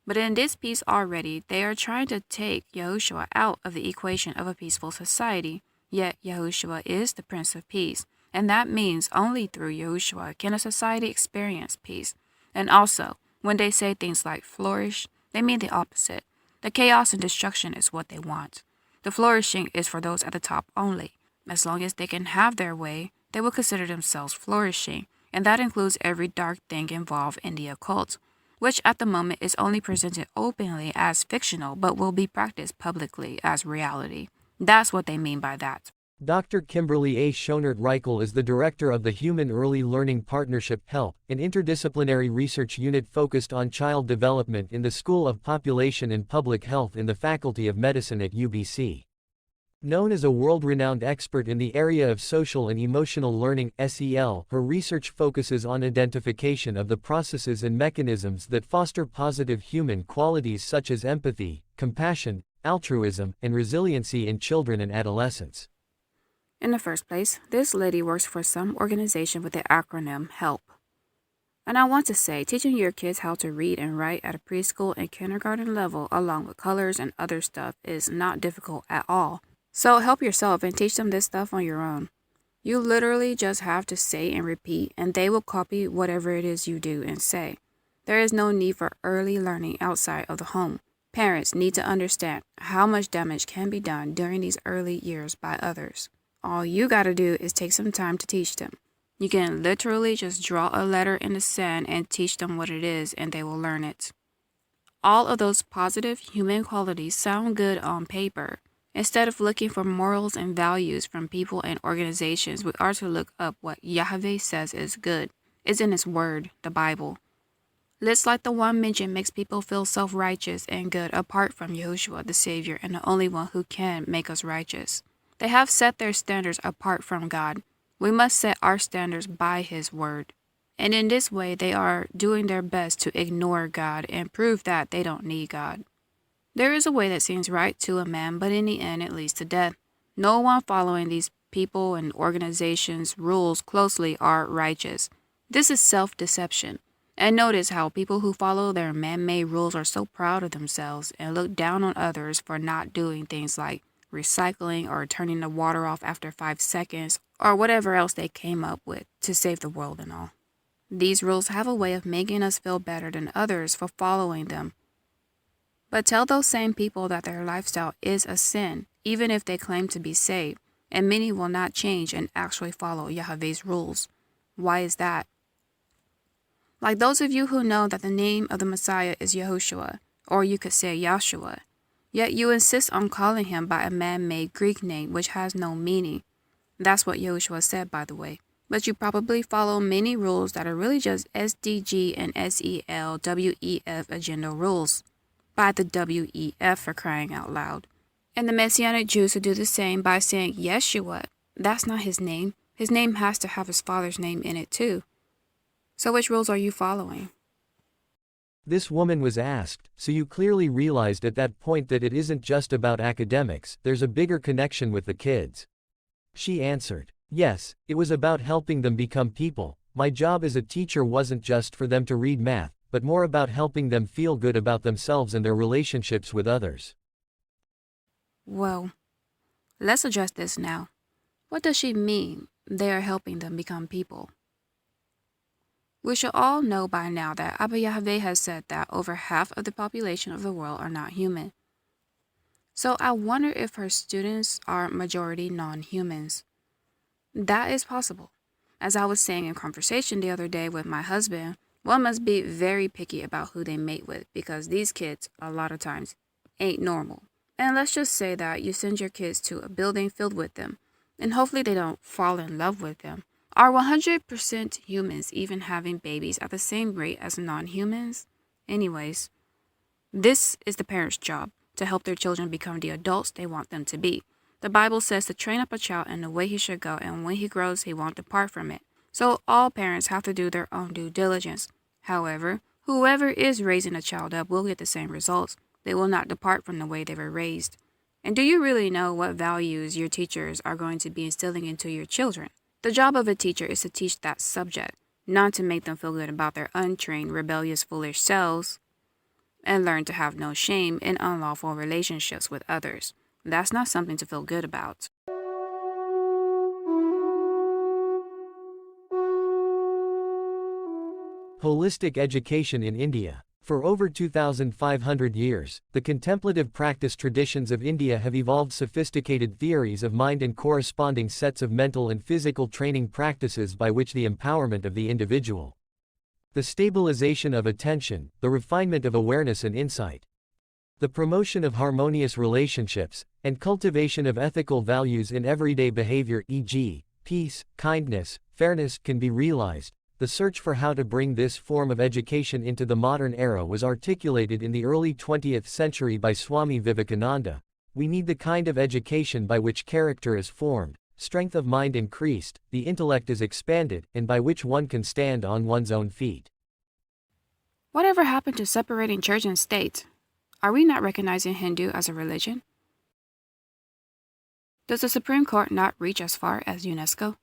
But in this piece already, they are trying to take YAHUSHUA out of the equation of a peaceful society, yet YAHUSHUA is the Prince of Peace. And that means only through YAHUSHUA can a society experience peace. And also, when they say things like flourish, they mean the opposite. The chaos and destruction is what they want. The flourishing is for those at the top only. As long as they can have their way, they will consider themselves flourishing, and that includes every dark thing involved in the occult, which at the moment is only presented openly as fictional but will be practiced publicly as reality. That's what they mean by that. Dr. Kimberly A. Schonert-Reichel is the director of the Human Early Learning Partnership HELP, an interdisciplinary research unit focused on child development in the School of Population and Public Health in the Faculty of Medicine at UBC. Known as a world-renowned expert in the area of social and emotional learning (SEL), her research focuses on identification of the processes and mechanisms that foster positive human qualities such as empathy, compassion, altruism, and resiliency in children and adolescents. In the first place, this lady works for some organization with the acronym HELP. And I want to say, teaching your kids how to read and write at a preschool and kindergarten level along with colors and other stuff is not difficult at all. So help yourself and teach them this stuff on your own. You literally just have to say and repeat, and they will copy whatever it is you do and say. There is no need for early learning outside of the home. Parents need to understand how much damage can be done during these early years by others. All you gotta do is take some time to teach them. You can literally just draw a letter in the sand and teach them what it is, and they will learn it. All of those positive human qualities sound good on paper. Instead of looking for morals and values from people and organizations, we are to look up what Yahweh says is good. It's in His Word, the Bible. Lists like the one mentioned makes people feel self-righteous and good apart from YAHUSHUA, the Savior, and the only one who can make us righteous. They have set their standards apart from God. We must set our standards by His Word. And in this way, they are doing their best to ignore God and prove that they don't need God. There is a way that seems right to a man, but in the end, it leads to death. No one following these people and organizations' rules closely are righteous. This is self-deception. And notice how people who follow their man-made rules are so proud of themselves and look down on others for not doing things like recycling or turning the water off after 5 seconds or whatever else they came up with to save the world and all. These rules have a way of making us feel better than others for following them. But tell those same people that their lifestyle is a sin, even if they claim to be saved, and many will not change and actually follow Yahweh's rules. Why is that? Like those of you who know that the name of the Messiah is YAHUSHUA, or you could say Yahshua, yet you insist on calling him by a man-made Greek name which has no meaning. That's what YAHUSHUA said, by the way. But you probably follow many rules that are really just SDG and SEL WEF agenda rules. By the WEF for crying out loud. And the Messianic Jews who do the same by saying Yeshua. That's not his name. His name has to have his father's name in it too. So which rules are you following? This woman was asked, so you clearly realized at that point that it isn't just about academics, there's a bigger connection with the kids. She answered, yes, it was about helping them become people. My job as a teacher wasn't just for them to read math, but more about helping them feel good about themselves and their relationships with others. Well, let's address this now. What does she mean they are helping them become people? We should all know by now that Abba Yahweh has said that over half of the population of the world are not human. So I wonder if her students are majority non-humans. That is possible. As I was saying in conversation the other day with my husband, one must be very picky about who they mate with because these kids, a lot of times, ain't normal. And let's just say that you send your kids to a building filled with them, and hopefully they don't fall in love with them. Are 100% humans even having babies at the same rate as non-humans? Anyways, this is the parents' job, to help their children become the adults they want them to be. The Bible says to train up a child in the way he should go, and when he grows, he won't depart from it. So all parents have to do their own due diligence. However, whoever is raising a child up will get the same results. They will not depart from the way they were raised. And do you really know what values your teachers are going to be instilling into your children? The job of a teacher is to teach that subject, not to make them feel good about their untrained, rebellious, foolish selves, and learn to have no shame in unlawful relationships with others. That's not something to feel good about. Holistic education in India. For over 2,500 years, the contemplative practice traditions of India have evolved sophisticated theories of mind and corresponding sets of mental and physical training practices by which the empowerment of the individual, the stabilization of attention, the refinement of awareness and insight, the promotion of harmonious relationships, and cultivation of ethical values in everyday behavior, e.g., peace, kindness, fairness, can be realized. The search for how to bring this form of education into the modern era was articulated in the early 20th century by Swami Vivekananda. We need the kind of education by which character is formed, strength of mind increased, the intellect is expanded, and by which one can stand on one's own feet. Whatever happened to separating church and state? Are we not recognizing Hindu as a religion? Does the Supreme Court not reach as far as UNESCO?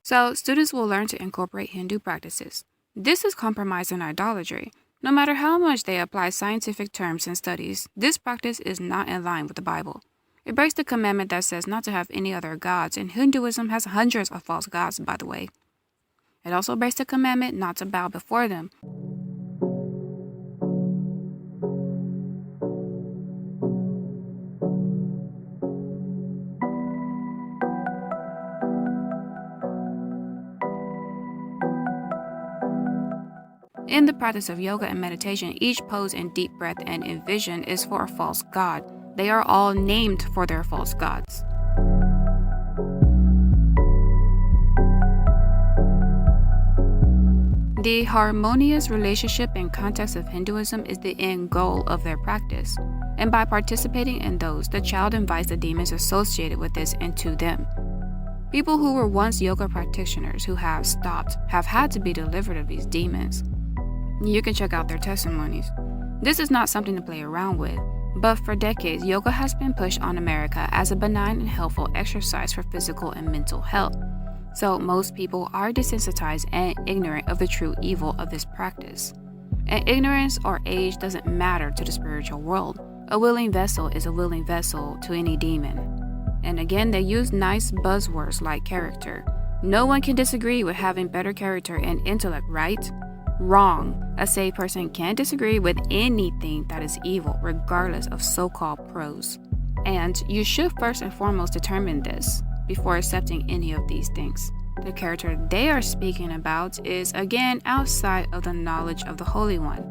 So, students will learn to incorporate Hindu practices. This is compromise and idolatry. No matter how much they apply scientific terms and studies, this practice is not in line with the Bible. It breaks the commandment that says not to have any other gods, and Hinduism has hundreds of false gods, by the way. It also breaks the commandment not to bow before them. In the practice of yoga and meditation, each pose and deep breath and envision is for a false god. They are all named for their false gods. The harmonious relationship and context of Hinduism is the end goal of their practice. And by participating in those, the child invites the demons associated with this into them. People who were once yoga practitioners who have stopped have had to be delivered of these demons. You can check out their testimonies. This is not something to play around with, but for decades, yoga has been pushed on America as a benign and helpful exercise for physical and mental health. So most people are desensitized and ignorant of the true evil of this practice. And ignorance or age doesn't matter to the spiritual world. A willing vessel is a willing vessel to any demon. And again, they use nice buzzwords like character. No one can disagree with having better character and intellect, right? Wrong. A saved person can't disagree with anything that is evil, regardless of so-called pros. And you should first and foremost determine this before accepting any of these things. The character they are speaking about is, again, outside of the knowledge of the Holy One.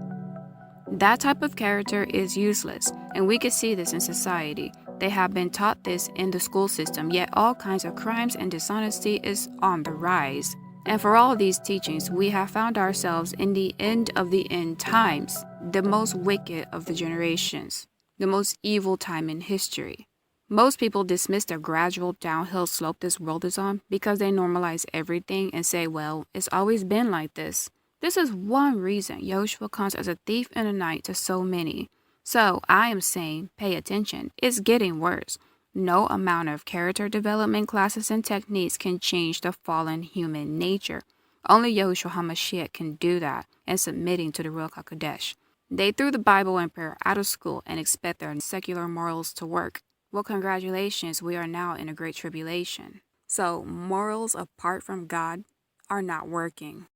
That type of character is useless, and we can see this in society. They have been taught this in the school system, yet all kinds of crimes and dishonesty is on the rise. And for all these teachings, we have found ourselves in the end of the end times, the most wicked of the generations, the most evil time in history. Most people dismiss the gradual downhill slope this world is on because they normalize everything and say, well, it's always been like this. This is one reason YAHUSHUA comes as a thief in the night to so many. So I am saying, pay attention. It's getting worse. No amount of character development classes and techniques can change the fallen human nature. Only YAHUSHUA HaMashiach can do that, and submitting to the Ruach HaKodesh. They threw the Bible and prayer out of school and expect their secular morals to work. Well, congratulations, we are now in a great tribulation. So morals apart from God are not working.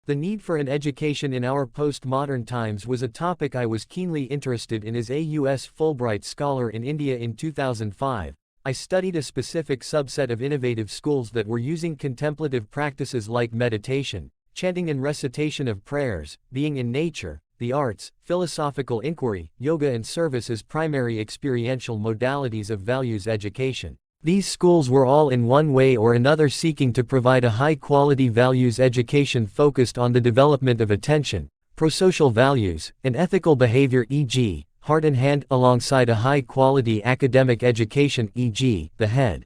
The need for an education in our postmodern times was a topic I was keenly interested in as a U.S. Fulbright scholar in India in 2005. I studied a specific subset of innovative schools that were using contemplative practices like meditation, chanting and recitation of prayers, being in nature, the arts, philosophical inquiry, yoga and service as primary experiential modalities of values education. These schools were all in one way or another seeking to provide a high-quality values education focused on the development of attention, prosocial values, and ethical behavior, e.g., heart and hand, alongside a high-quality academic education, e.g., the head.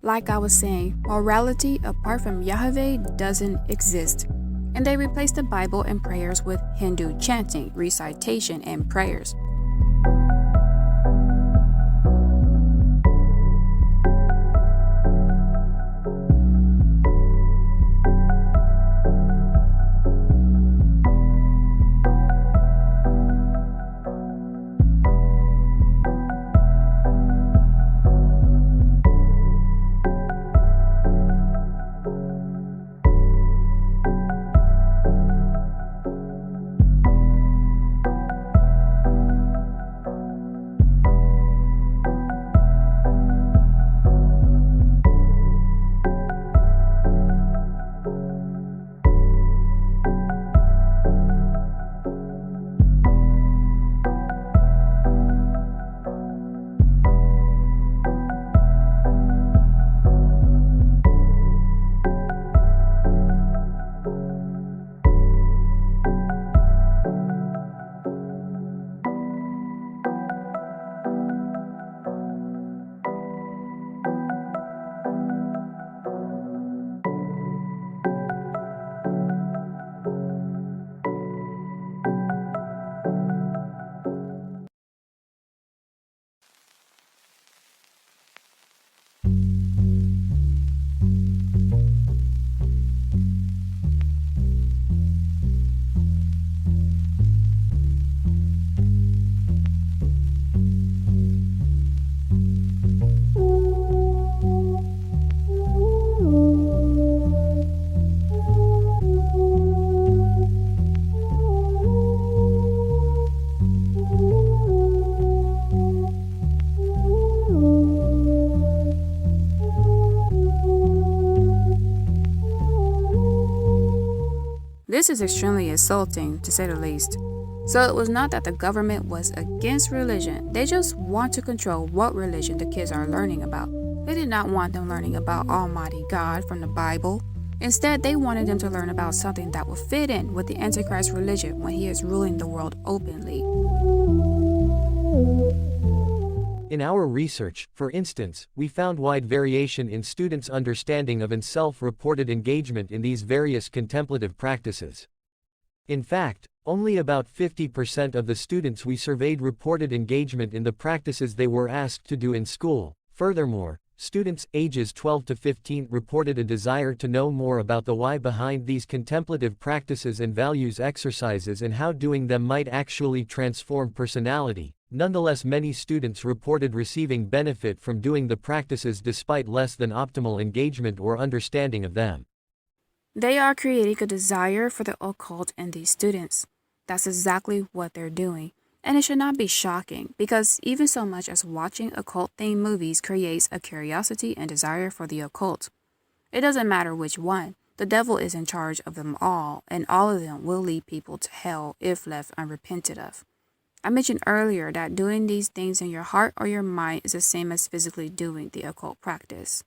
Like I was saying, morality apart from Yahweh doesn't exist. And they replaced the Bible and prayers with Hindu chanting, recitation, and prayers. This is extremely insulting, to say the least. So it was not that the government was against religion, they just want to control what religion the kids are learning about. They did not want them learning about Almighty God from the Bible. Instead, they wanted them to learn about something that would fit in with the antichrist religion when he is ruling the world openly. In our research, for instance, we found wide variation in students' understanding of and self-reported engagement in these various contemplative practices. In fact, only about 50% of the students we surveyed reported engagement in the practices they were asked to do in school. Furthermore, students ages 12 to 15 reported a desire to know more about the why behind these contemplative practices and values exercises and how doing them might actually transform personality. Nonetheless, many students reported receiving benefit from doing the practices despite less than optimal engagement or understanding of them. They are creating a desire for the occult in these students. That's exactly what they're doing. And it should not be shocking, because even so much as watching occult-themed movies creates a curiosity and desire for the occult. It doesn't matter which one. The devil is in charge of them all, and all of them will lead people to hell if left unrepented of. I mentioned earlier that doing these things in your heart or your mind is the same as physically doing the occult practice.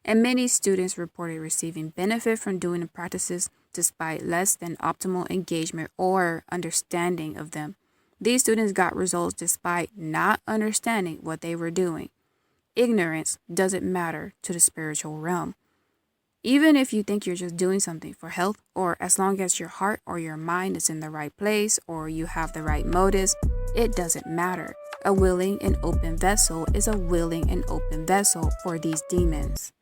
And many students reported receiving benefit from doing the practices despite less than optimal engagement or understanding of them. These students got results despite not understanding what they were doing. Ignorance doesn't matter to the spiritual realm. Even if you think you're just doing something for health, or as long as your heart or your mind is in the right place or you have the right motives, it doesn't matter. A willing and open vessel is a willing and open vessel for these demons.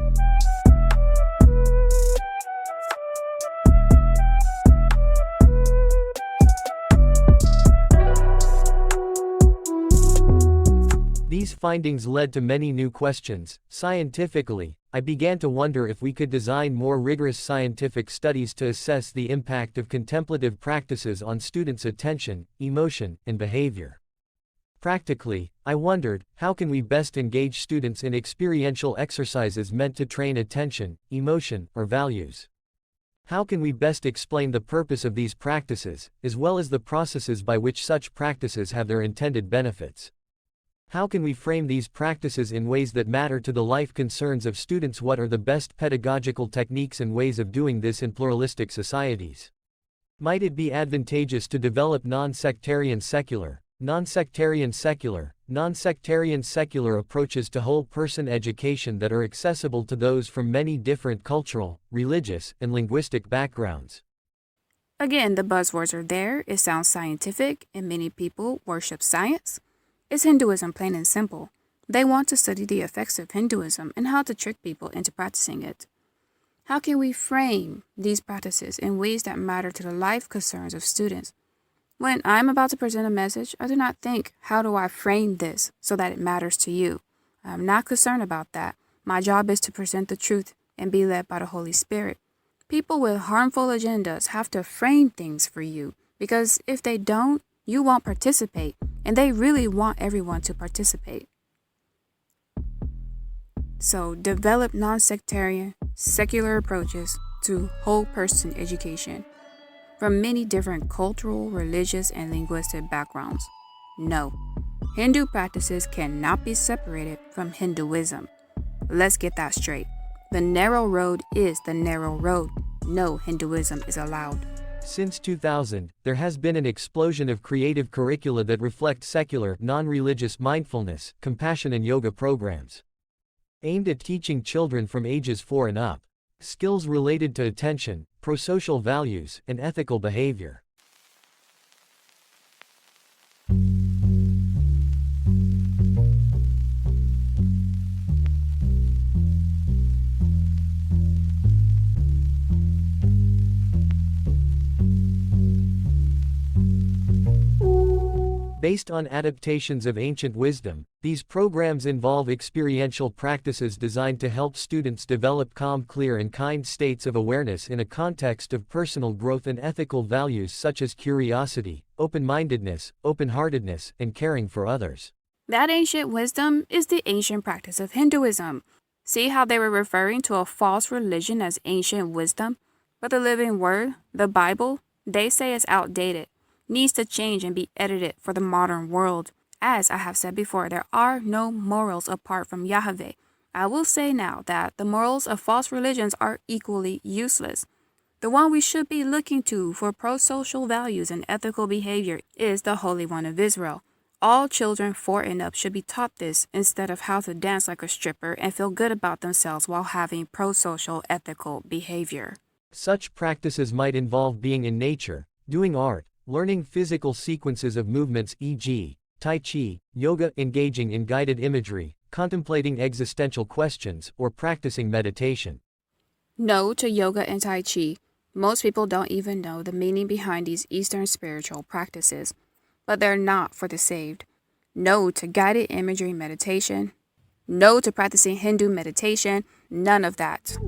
These findings led to many new questions. Scientifically, I began to wonder if we could design more rigorous scientific studies to assess the impact of contemplative practices on students' attention, emotion, and behavior. Practically, I wondered, how can we best engage students in experiential exercises meant to train attention, emotion, or values? How can we best explain the purpose of these practices, as well as the processes by which such practices have their intended benefits? How can we frame these practices in ways that matter to the life concerns of students? What are the best pedagogical techniques and ways of doing this in pluralistic societies? Might it be advantageous to develop non-sectarian secular, Non-sectarian secular. Non-sectarian secular approaches to whole-person education that are accessible to those from many different cultural, religious, and linguistic backgrounds. Again, the buzzwords are there. It sounds scientific, and many people worship science. It's Hinduism, plain and simple. They want to study the effects of Hinduism and how to trick people into practicing it. How can we frame these practices in ways that matter to the life concerns of students? When I'm about to present a message, I do not think, how do I frame this so that it matters to you? I'm not concerned about that. My job is to present the truth and be led by the Holy Spirit. People with harmful agendas have to frame things for you, because if they don't, you won't participate, and they really want everyone to participate. So develop non-sectarian, secular approaches to whole-person education from many different cultural, religious, and linguistic backgrounds. No, Hindu practices cannot be separated from Hinduism. Let's get that straight. The narrow road is the narrow road. No Hinduism is allowed. Since 2000, there has been an explosion of creative curricula that reflect secular, non-religious mindfulness, compassion and yoga programs aimed at teaching children from ages 4 and up skills related to attention, prosocial values, and ethical behavior. Based on adaptations of ancient wisdom, these programs involve experiential practices designed to help students develop calm, clear, and kind states of awareness in a context of personal growth and ethical values such as curiosity, open-mindedness, open-heartedness, and caring for others. That ancient wisdom is the ancient practice of Hinduism. See how they were referring to a false religion as ancient wisdom? But the living word, the Bible, they say is outdated, needs to change and be edited for the modern world. As I have said before, there are no morals apart from Yahweh. I will say now that the morals of false religions are equally useless. The one we should be looking to for pro-social values and ethical behavior is the Holy One of Israel. All children 4 and up should be taught this instead of how to dance like a stripper and feel good about themselves while having pro-social ethical behavior. Such practices might involve being in nature, doing art, learning physical sequences of movements, e.g., Tai Chi, yoga, engaging in guided imagery, contemplating existential questions, or practicing meditation. No to yoga and Tai Chi. Most people don't even know the meaning behind these Eastern spiritual practices, but they're not for the saved. No to guided imagery meditation. No to practicing Hindu meditation. None of that.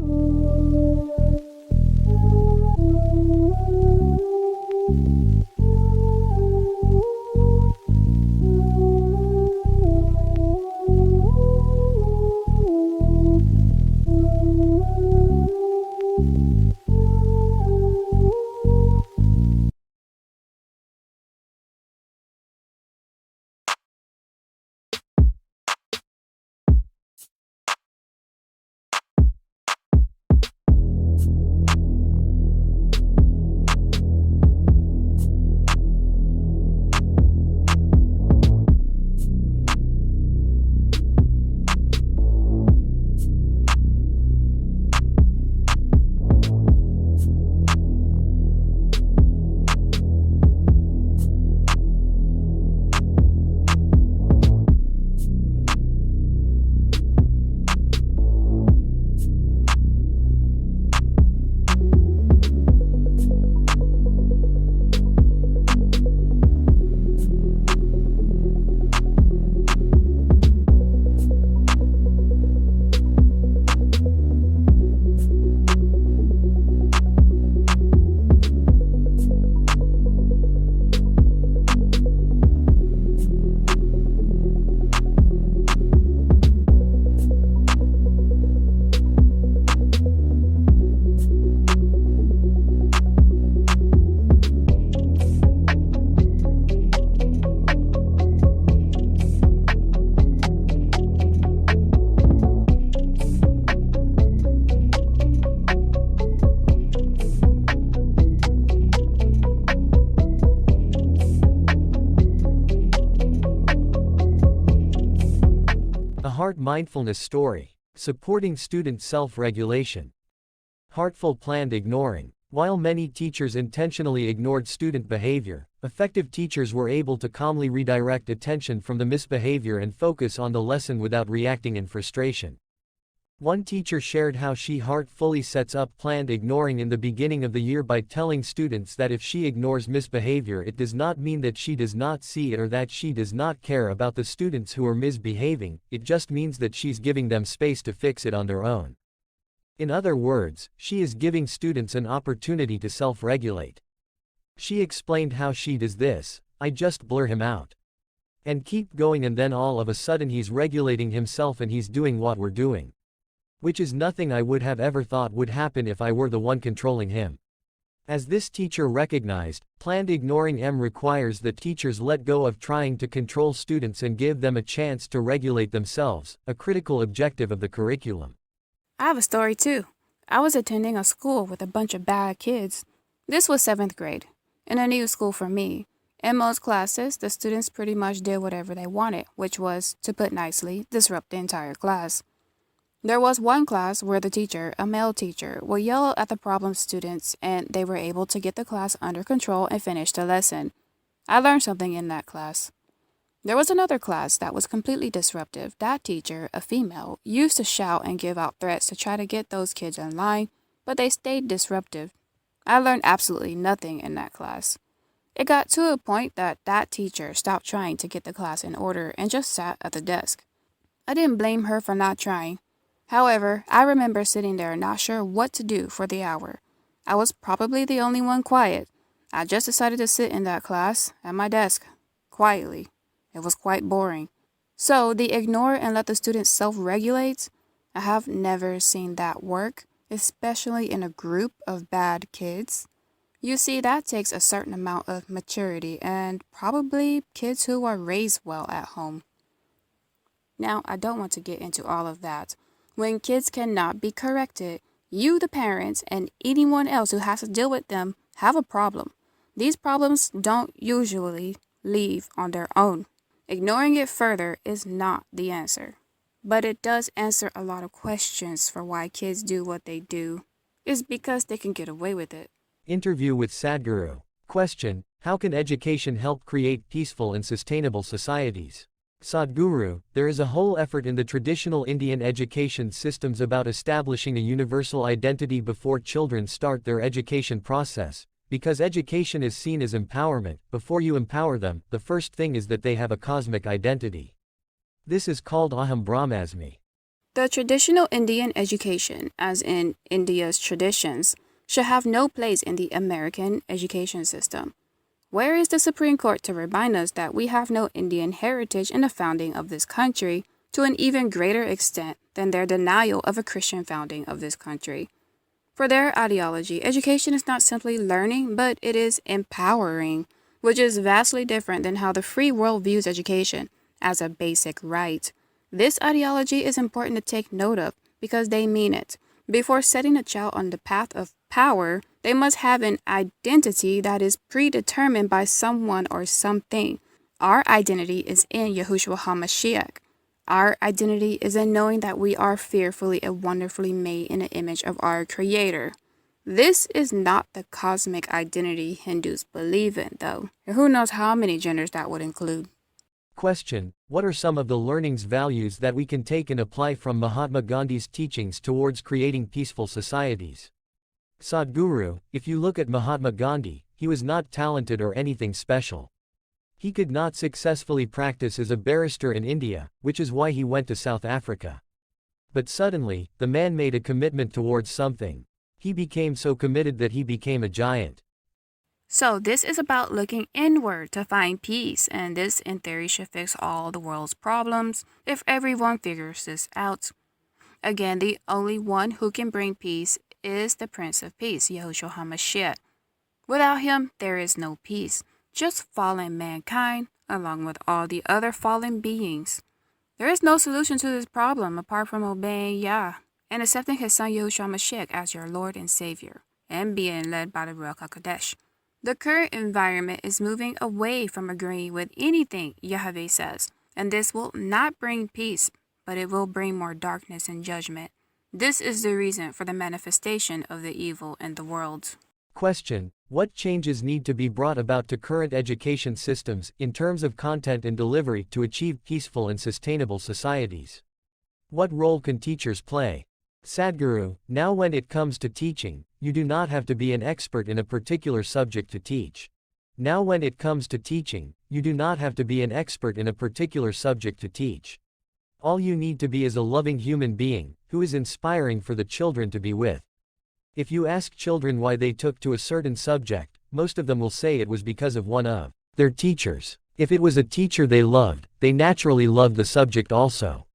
A heart mindfulness story. Supporting student self-regulation. Heartful planned ignoring. While many teachers intentionally ignored student behavior, effective teachers were able to calmly redirect attention from the misbehavior and focus on the lesson without reacting in frustration. One teacher shared how she heartfully sets up planned ignoring in the beginning of the year by telling students that if she ignores misbehavior, it does not mean that she does not see it or that she does not care about the students who are misbehaving, it just means that she's giving them space to fix it on their own. In other words, she is giving students an opportunity to self-regulate. She explained how she does this: I just blur him out. And keep going, and then all of a sudden he's regulating himself and he's doing what we're doing. Which is nothing I would have ever thought would happen if I were the one controlling him. As this teacher recognized, planned ignoring requires that teachers let go of trying to control students and give them a chance to regulate themselves, a critical objective of the curriculum. I have a story too. I was attending a school with a bunch of bad kids. This was 7th grade, in a new school for me. In most classes, the students pretty much did whatever they wanted, which was, to put nicely, disrupt the entire class. There was one class where the teacher, a male teacher, would yell at the problem students and they were able to get the class under control and finish the lesson. I learned something in that class. There was another class that was completely disruptive. That teacher, a female, used to shout and give out threats to try to get those kids in line, but they stayed disruptive. I learned absolutely nothing in that class. It got to a point that that teacher stopped trying to get the class in order and just sat at the desk. I didn't blame her for not trying. However, I remember sitting there not sure what to do for the hour. I was probably the only one quiet. I just decided to sit in that class, at my desk, quietly. It was quite boring. So, the ignore and let the students self-regulate? I have never seen that work, especially in a group of bad kids. You see, that takes a certain amount of maturity and probably kids who are raised well at home. Now, I don't want to get into all of that. When kids cannot be corrected, you, the parents, and anyone else who has to deal with them have a problem. These problems don't usually leave on their own. Ignoring it further is not the answer. But it does answer a lot of questions for why kids do what they do. It's because they can get away with it. Interview with Sadhguru. Question: how can education help create peaceful and sustainable societies? Sadhguru: there is a whole effort in the traditional Indian education systems about establishing a universal identity before children start their education process, because education is seen as empowerment. Before you empower them, the first thing is that they have a cosmic identity. This is called Aham Brahmasmi. The traditional Indian education, as in India's traditions, should have no place in the American education system. Where is the Supreme Court to remind us that we have no Indian heritage in the founding of this country, to an even greater extent than their denial of a Christian founding of this country? For their ideology, education is not simply learning, but it is empowering, which is vastly different than how the free world views education, as a basic right. This ideology is important to take note of because they mean it. Before setting a child on the path of power, they must have an identity that is predetermined by someone or something. Our identity is in YAHUSHUA HaMashiach. Our identity is in knowing that we are fearfully and wonderfully made in the image of our Creator. This is not the cosmic identity Hindus believe in, though. And who knows how many genders that would include. Question: what are some of the learnings values that we can take and apply from Mahatma Gandhi's teachings towards creating peaceful societies? Sadhguru: if you look at Mahatma Gandhi, he was not talented or anything special. He could not successfully practice as a barrister in India, which is why he went to South Africa. But suddenly, the man made a commitment towards something. He became so committed that he became a giant. So this is about looking inward to find peace, and this in theory should fix all the world's problems if everyone figures this out. Again, the only one who can bring peace is the Prince of Peace, YAHUSHUA HaMashiach. Without him, there is no peace, just fallen mankind, along with all the other fallen beings. There is no solution to this problem apart from obeying Yah and accepting his son YAHUSHUA HaMashiach as your Lord and Savior, and being led by the Ruach HaKodesh. The current environment is moving away from agreeing with anything Yahweh says, and this will not bring peace, but it will bring more darkness and judgment. This is the reason for the manifestation of the evil in the world. Question: what changes need to be brought about to current education systems in terms of content and delivery to achieve peaceful and sustainable societies? What role can teachers play? Sadhguru: now when it comes to teaching, you do not have to be an expert in a particular subject to teach. Now when it comes to teaching, you do not have to be an expert in a particular subject to teach. All you need to be is a loving human being, who is inspiring for the children to be with. If you ask children why they took to a certain subject, most of them will say it was because of one of their teachers. If it was a teacher they loved, they naturally loved the subject also.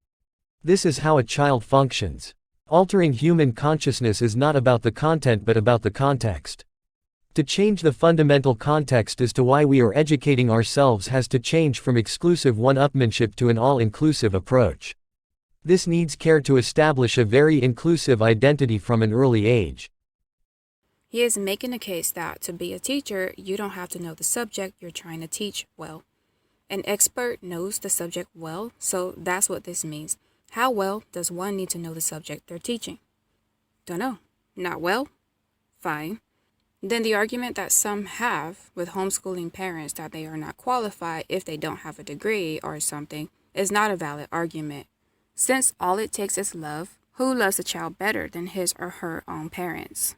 This is how a child functions. Altering human consciousness is not about the content but about the context. To change the fundamental context as to why we are educating ourselves has to change from exclusive one-upmanship to an all-inclusive approach. This needs care to establish a very inclusive identity from an early age. He is making a case that to be a teacher, you don't have to know the subject you're trying to teach well. An expert knows the subject well, so that's what this means. How well does one need to know the subject they're teaching? Don't know. Not well? Fine. Then the argument that some have with homeschooling parents that they are not qualified if they don't have a degree or something is not a valid argument. Since all it takes is love, who loves a child better than his or her own parents?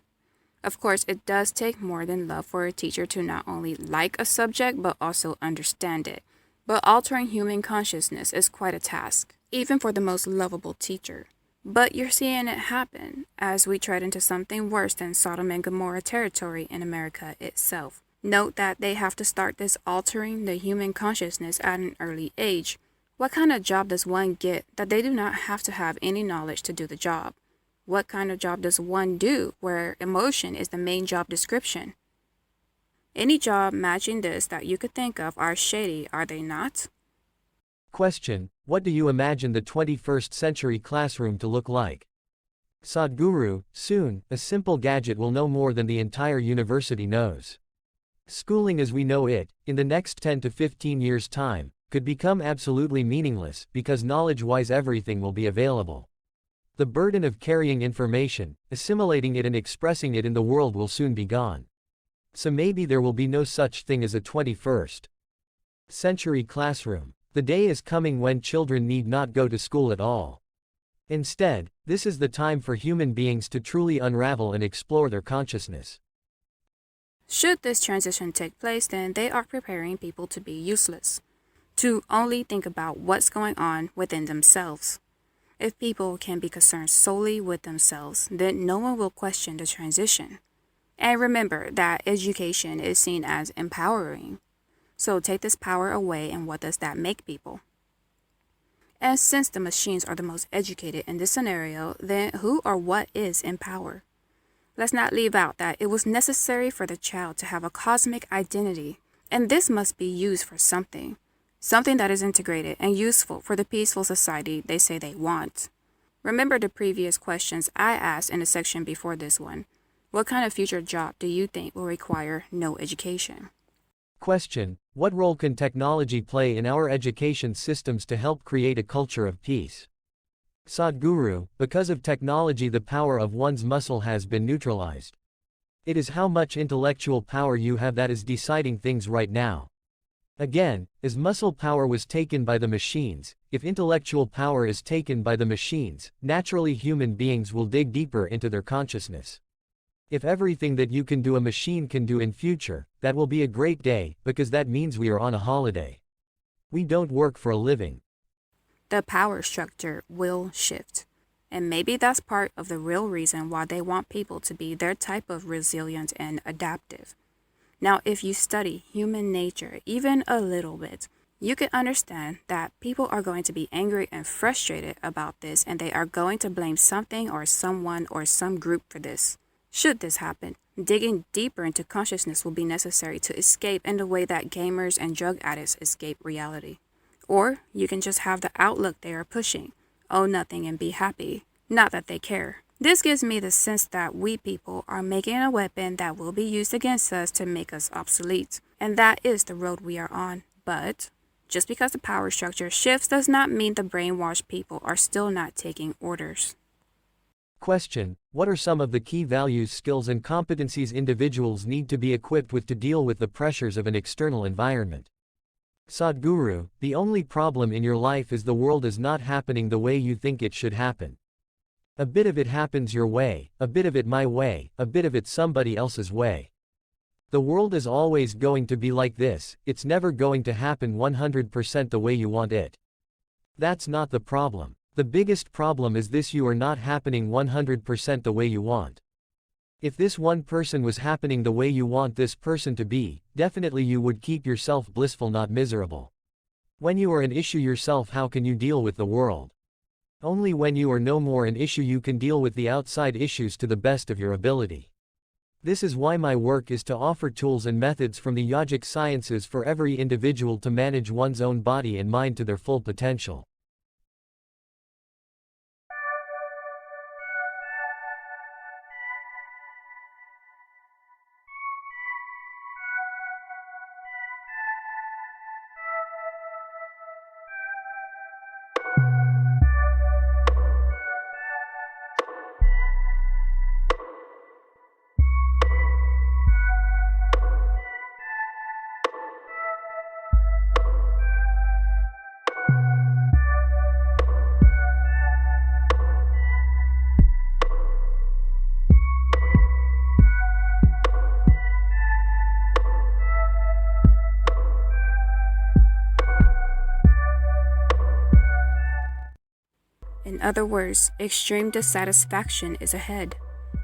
Of course, it does take more than love for a teacher to not only like a subject but also understand it. But altering human consciousness is quite a task, even for the most lovable teacher. But you're seeing it happen as we tread into something worse than Sodom and Gomorrah territory in America itself. Note that they have to start this altering the human consciousness at an early age. What kind of job does one get that they do not have to have any knowledge to do the job? What kind of job does one do where emotion is the main job description? Any job matching this that you could think of are shady, are they not? Question: what do you imagine the 21st century classroom to look like? Sadhguru: soon, a simple gadget will know more than the entire university knows. Schooling as we know it, in the next 10 to 15 years' time, could become absolutely meaningless because knowledge-wise everything will be available. The burden of carrying information, assimilating it and expressing it in the world will soon be gone. So maybe there will be no such thing as a 21st century classroom. The day is coming when children need not go to school at all. Instead, this is the time for human beings to truly unravel and explore their consciousness. Should this transition take place, then they are preparing people to be useless, to only think about what's going on within themselves. If people can be concerned solely with themselves, then no one will question the transition. And remember that education is seen as empowering. So take this power away, and what does that make people? And since the machines are the most educated in this scenario, then who or what is in power? Let's not leave out that it was necessary for the child to have a cosmic identity, and this must be used for something. Something that is integrated and useful for the peaceful society they say they want. Remember the previous questions I asked in the section before this one. What kind of future job do you think will require no education? Question: what role can technology play in our education systems to help create a culture of peace? Sadhguru: because of technology the power of one's muscle has been neutralized. It is how much intellectual power you have that is deciding things right now. Again, as muscle power was taken by the machines, if intellectual power is taken by the machines, naturally human beings will dig deeper into their consciousness. If everything that you can do a machine can do in future, that will be a great day, because that means we are on a holiday. We don't work for a living. The power structure will shift. And maybe that's part of the real reason why they want people to be their type of resilient and adaptive. Now, if you study human nature even a little bit, you can understand that people are going to be angry and frustrated about this, and they are going to blame something or someone or some group for this. Should this happen, digging deeper into consciousness will be necessary to escape in the way that gamers and drug addicts escape reality. Or you can just have the outlook they are pushing, owe nothing and be happy, not that they care. This gives me the sense that we people are making a weapon that will be used against us to make us obsolete. And that is the road we are on. But Just because the power structure shifts does not mean the brainwashed people are still not taking orders. Question: what are some of the key values, skills, and competencies individuals need to be equipped with to deal with the pressures of an external environment? Sadhguru: the only problem in your life is the world is not happening the way you think it should happen. A bit of it happens your way, a bit of it my way, a bit of it somebody else's way. The world is always going to be like this, it's never going to happen 100% the way you want it. That's not the problem. The biggest problem is this: you are not happening 100% the way you want. If this one person was happening the way you want this person to be, definitely you would keep yourself blissful, not miserable. When you are an issue yourself, how can you deal with the world? Only when you are no more an issue you can deal with the outside issues to the best of your ability. This is why my work is to offer tools and methods from the yogic sciences for every individual to manage one's own body and mind to their full potential. In other words, extreme dissatisfaction is ahead.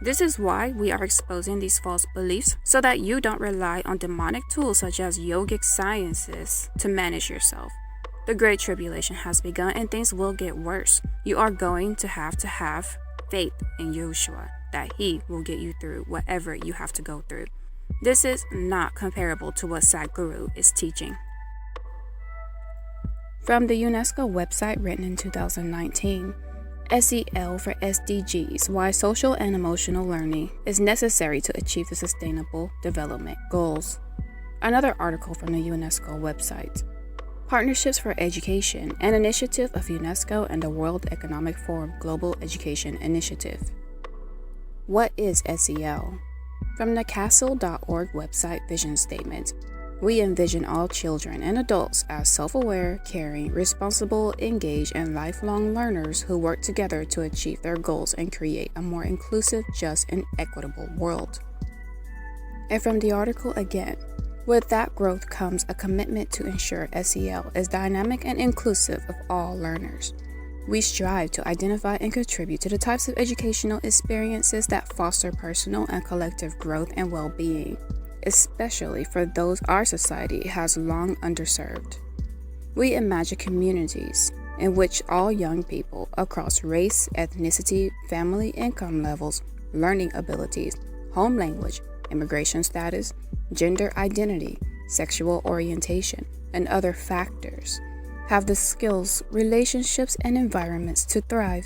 This is why we are exposing these false beliefs so that you don't rely on demonic tools such as yogic sciences to manage yourself. The Great Tribulation has begun and things will get worse. You are going to have faith in YAHUSHUA that he will get you through whatever you have to go through. This is not comparable to what Sadhguru is teaching. From the UNESCO website written in 2019, SEL for SDGs, Why Social and Emotional Learning is Necessary to Achieve the Sustainable Development Goals. Another article from the UNESCO website, Partnerships for Education, an initiative of UNESCO and the World Economic Forum Global Education Initiative. What is SEL? From the castle.org website vision statement, we envision all children and adults as self-aware, caring, responsible, engaged, and lifelong learners who work together to achieve their goals and create a more inclusive, just, and equitable world. And from the article again, with that growth comes a commitment to ensure SEL is dynamic and inclusive of all learners. We strive to identify and contribute to the types of educational experiences that foster personal and collective growth and well-being, especially for those our society has long underserved. We imagine communities in which all young people across race, ethnicity, family income levels, learning abilities, home language, immigration status, gender identity, sexual orientation, and other factors have the skills, relationships, and environments to thrive.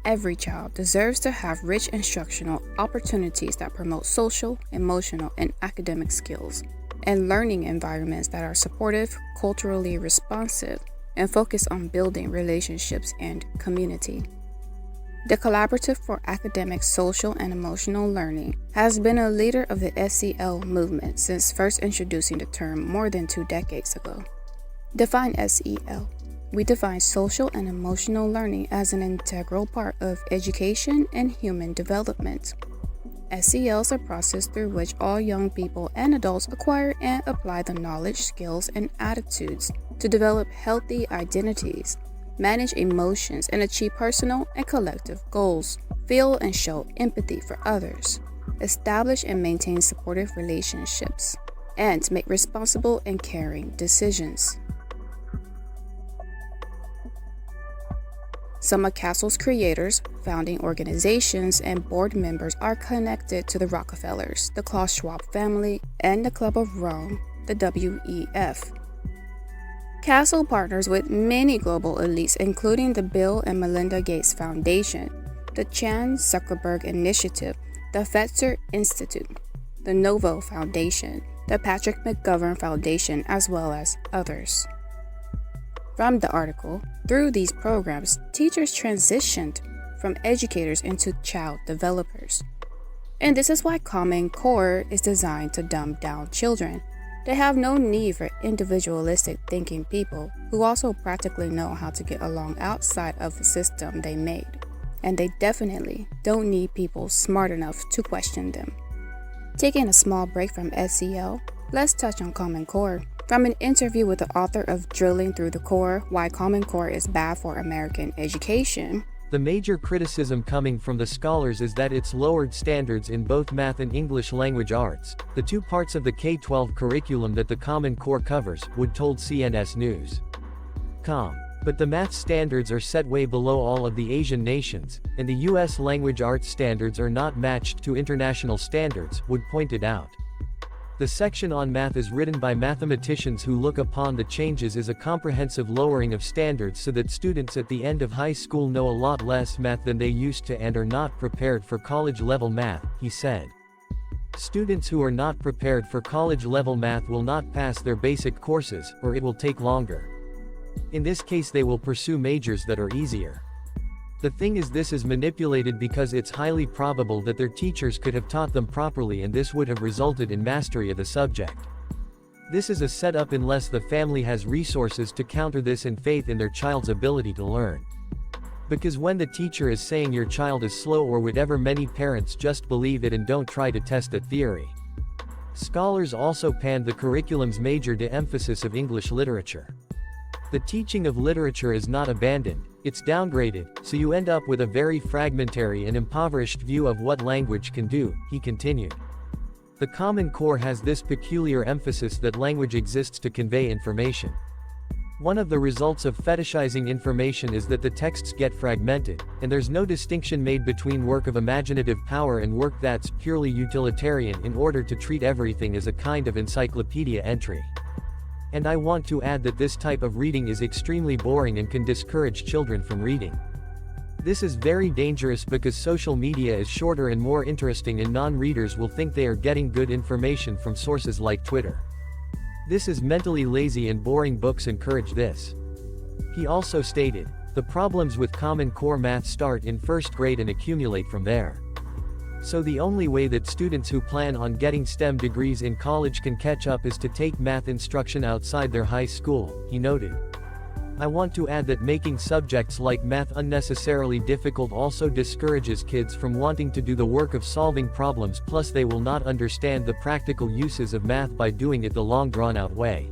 Every child deserves to have rich instructional opportunities that promote social, emotional, and academic skills, and learning environments that are supportive, culturally responsive, and focus on building relationships and community. The Collaborative for Academic, Social, and Emotional Learning has been a leader of the SEL movement since first introducing the term more than 2 decades ago. Define SEL. We define social and emotional learning as an integral part of education and human development. SEL is a process through which all young people and adults acquire and apply the knowledge, skills, and attitudes to develop healthy identities, manage emotions, and achieve personal and collective goals, feel and show empathy for others, establish and maintain supportive relationships, and make responsible and caring decisions. Some of Castle's creators, founding organizations, and board members are connected to the Rockefellers, the Klaus Schwab family, and the Club of Rome, the WEF. Castle partners with many global elites, including the Bill and Melinda Gates Foundation, the Chan Zuckerberg Initiative, the Fetzer Institute, the Novo Foundation, the Patrick McGovern Foundation, as well as others. From the article, through these programs, teachers transitioned from educators into child developers. And this is why Common Core is designed to dumb down children. They have no need for individualistic thinking people who also practically know how to get along outside of the system they made. And they definitely don't need people smart enough to question them. Taking a small break from SEL, let's touch on Common Core. From an interview with the author of Drilling Through the Core, Why Common Core is Bad for American Education. The major criticism coming from the scholars is that it's lowered standards in both math and English language arts, the two parts of the K-12 curriculum that the Common Core covers, Wood told CNS News. But the math standards are set way below all of the Asian nations, and the US language arts standards are not matched to international standards, Wood pointed out. The section on math is written by mathematicians who look upon the changes as a comprehensive lowering of standards so that students at the end of high school know a lot less math than they used to and are not prepared for college-level math, he said. Students who are not prepared for college-level math will not pass their basic courses, or it will take longer. In this case they will pursue majors that are easier. The thing is, this is manipulated because it's highly probable that their teachers could have taught them properly and this would have resulted in mastery of the subject. This is a setup unless the family has resources to counter this and faith in their child's ability to learn. Because when the teacher is saying your child is slow or whatever, many parents just believe it and don't try to test the theory. Scholars also panned the curriculum's major de-emphasis of English literature. The teaching of literature is not abandoned, it's downgraded, so you end up with a very fragmentary and impoverished view of what language can do, he continued. The Common Core has this peculiar emphasis that language exists to convey information. One of the results of fetishizing information is that the texts get fragmented, and there's no distinction made between work of imaginative power and work that's purely utilitarian in order to treat everything as a kind of encyclopedia entry. And I want to add that this type of reading is extremely boring and can discourage children from reading. This is very dangerous because social media is shorter and more interesting and non-readers will think they are getting good information from sources like Twitter. This is mentally lazy and boring books encourage this. He also stated, the problems with Common Core math start in first grade and accumulate from there. So the only way that students who plan on getting STEM degrees in college can catch up is to take math instruction outside their high school, he noted. I want to add that making subjects like math unnecessarily difficult also discourages kids from wanting to do the work of solving problems, plus they will not understand the practical uses of math by doing it the long drawn-out way.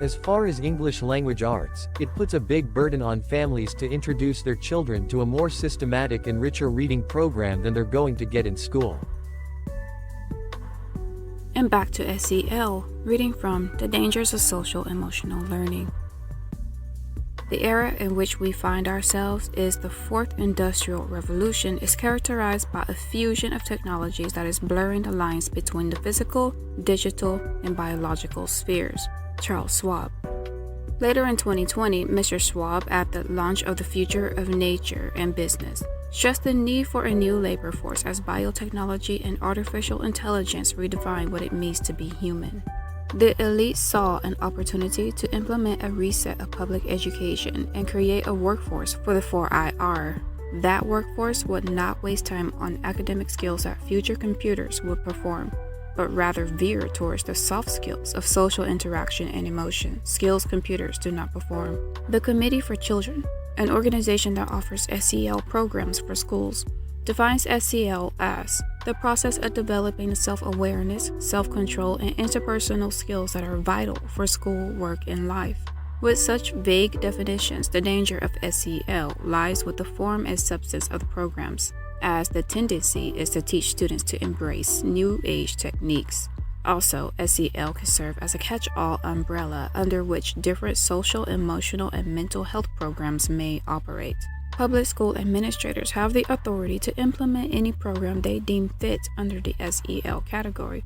As far as English language arts, it puts a big burden on families to introduce their children to a more systematic and richer reading program than they're going to get in school. And back to SEL, reading from The Dangers of Social Emotional Learning. The era in which we find ourselves is the Fourth Industrial Revolution is characterized by a fusion of technologies that is blurring the lines between the physical, digital, and biological spheres. Charles Schwab. Later in 2020, Mr. Schwab, at the launch of The Future of Nature and Business, stressed the need for a new labor force as biotechnology and artificial intelligence redefine what it means to be human. The elite saw an opportunity to implement a reset of public education and create a workforce for the 4IR. That workforce would not waste time on academic skills that future computers would perform, but rather veer towards the soft skills of social interaction and emotion, skills computers do not perform. The Committee for Children, an organization that offers SEL programs for schools, defines SEL as the process of developing self-awareness, self-control, and interpersonal skills that are vital for school, work, and life. With such vague definitions, the danger of SEL lies with the form and substance of the programs, as the tendency is to teach students to embrace new age techniques. Also, SEL can serve as a catch-all umbrella under which different social, emotional, and mental health programs may operate. Public school administrators have the authority to implement any program they deem fit under the SEL category.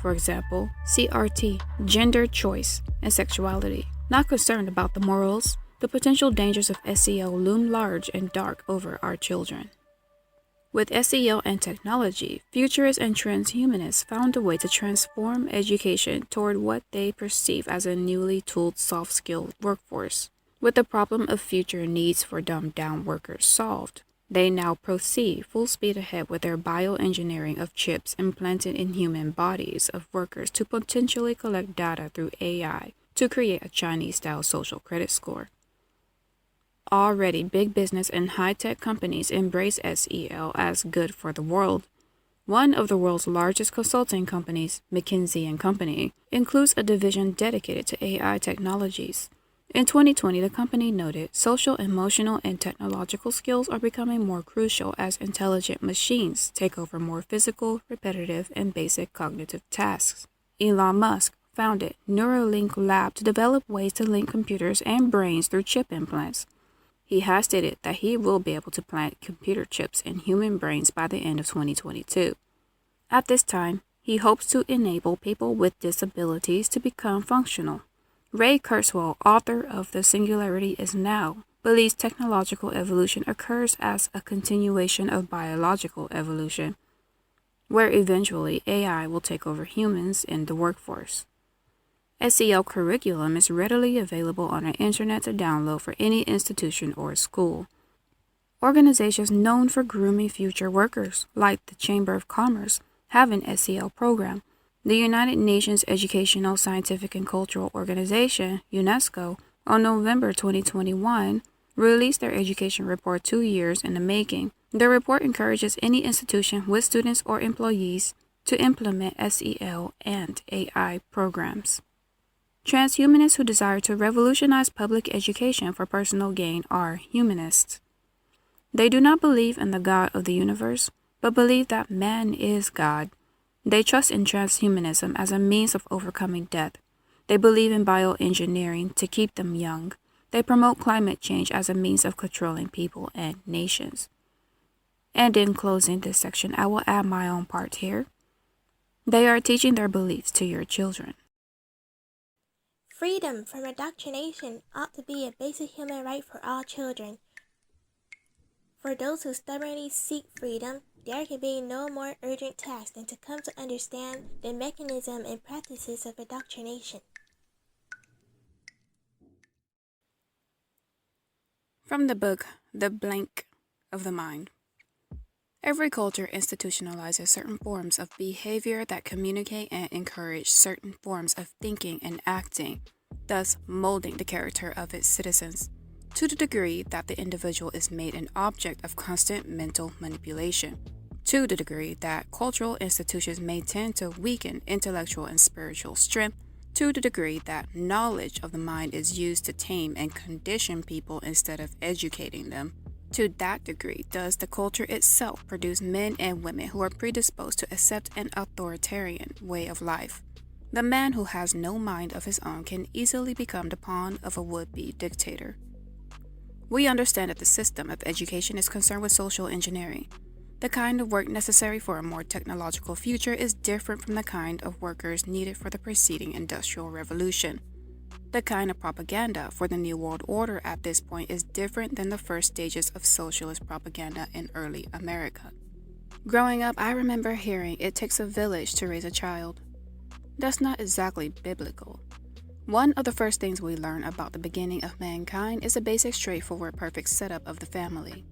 For example, CRT, gender choice, and sexuality. Not concerned about the morals, the potential dangers of SEL loom large and dark over our children. With SEL and technology, futurists and transhumanists found a way to transform education toward what they perceive as a newly tooled soft-skilled workforce. With the problem of future needs for dumbed-down workers solved, they now proceed full speed ahead with their bioengineering of chips implanted in human bodies of workers to potentially collect data through AI to create a Chinese-style social credit score. Already, big business and high-tech companies embrace SEL as good for the world. One of the world's largest consulting companies, McKinsey & Company, includes a division dedicated to AI technologies. In 2020, the company noted social, emotional, and technological skills are becoming more crucial as intelligent machines take over more physical, repetitive, and basic cognitive tasks. Elon Musk founded Neuralink Lab to develop ways to link computers and brains through chip implants. He has stated that he will be able to plant computer chips in human brains by the end of 2022. At this time, he hopes to enable people with disabilities to become functional. Ray Kurzweil, author of The Singularity is Now, believes technological evolution occurs as a continuation of biological evolution, where eventually AI will take over humans in the workforce. SEL curriculum is readily available on the internet to download for any institution or school. Organizations known for grooming future workers, like the Chamber of Commerce, have an SEL program. The United Nations Educational, Scientific, and Cultural Organization, UNESCO, on November 2021, released their education report 2 years in the making. The report encourages any institution with students or employees to implement SEL and AI programs. Transhumanists who desire to revolutionize public education for personal gain are humanists. They do not believe in the God of the universe, but believe that man is God. They trust in transhumanism as a means of overcoming death. They believe in bioengineering to keep them young. They promote climate change as a means of controlling people and nations. And in closing this section, I will add my own part here. They are teaching their beliefs to your children. Freedom from indoctrination ought to be a basic human right for all children. For those who stubbornly seek freedom, there can be no more urgent task than to come to understand the mechanism and practices of indoctrination. From the book, The Blank of the Mind. Every culture institutionalizes certain forms of behavior that communicate and encourage certain forms of thinking and acting, thus molding the character of its citizens, to the degree that the individual is made an object of constant mental manipulation, to the degree that cultural institutions may tend to weaken intellectual and spiritual strength, to the degree that knowledge of the mind is used to tame and condition people instead of educating them. To that degree does the culture itself produce men and women who are predisposed to accept an authoritarian way of life. The man who has no mind of his own can easily become the pawn of a would-be dictator. We understand that the system of education is concerned with social engineering. The kind of work necessary for a more technological future is different from the kind of workers needed for the preceding industrial revolution. The kind of propaganda for the New World Order at this point is different than the first stages of socialist propaganda in early America. Growing up, I remember hearing it takes a village to raise a child. That's not exactly biblical. One of the first things we learn about the beginning of mankind is a basic, straightforward, perfect setup of the family.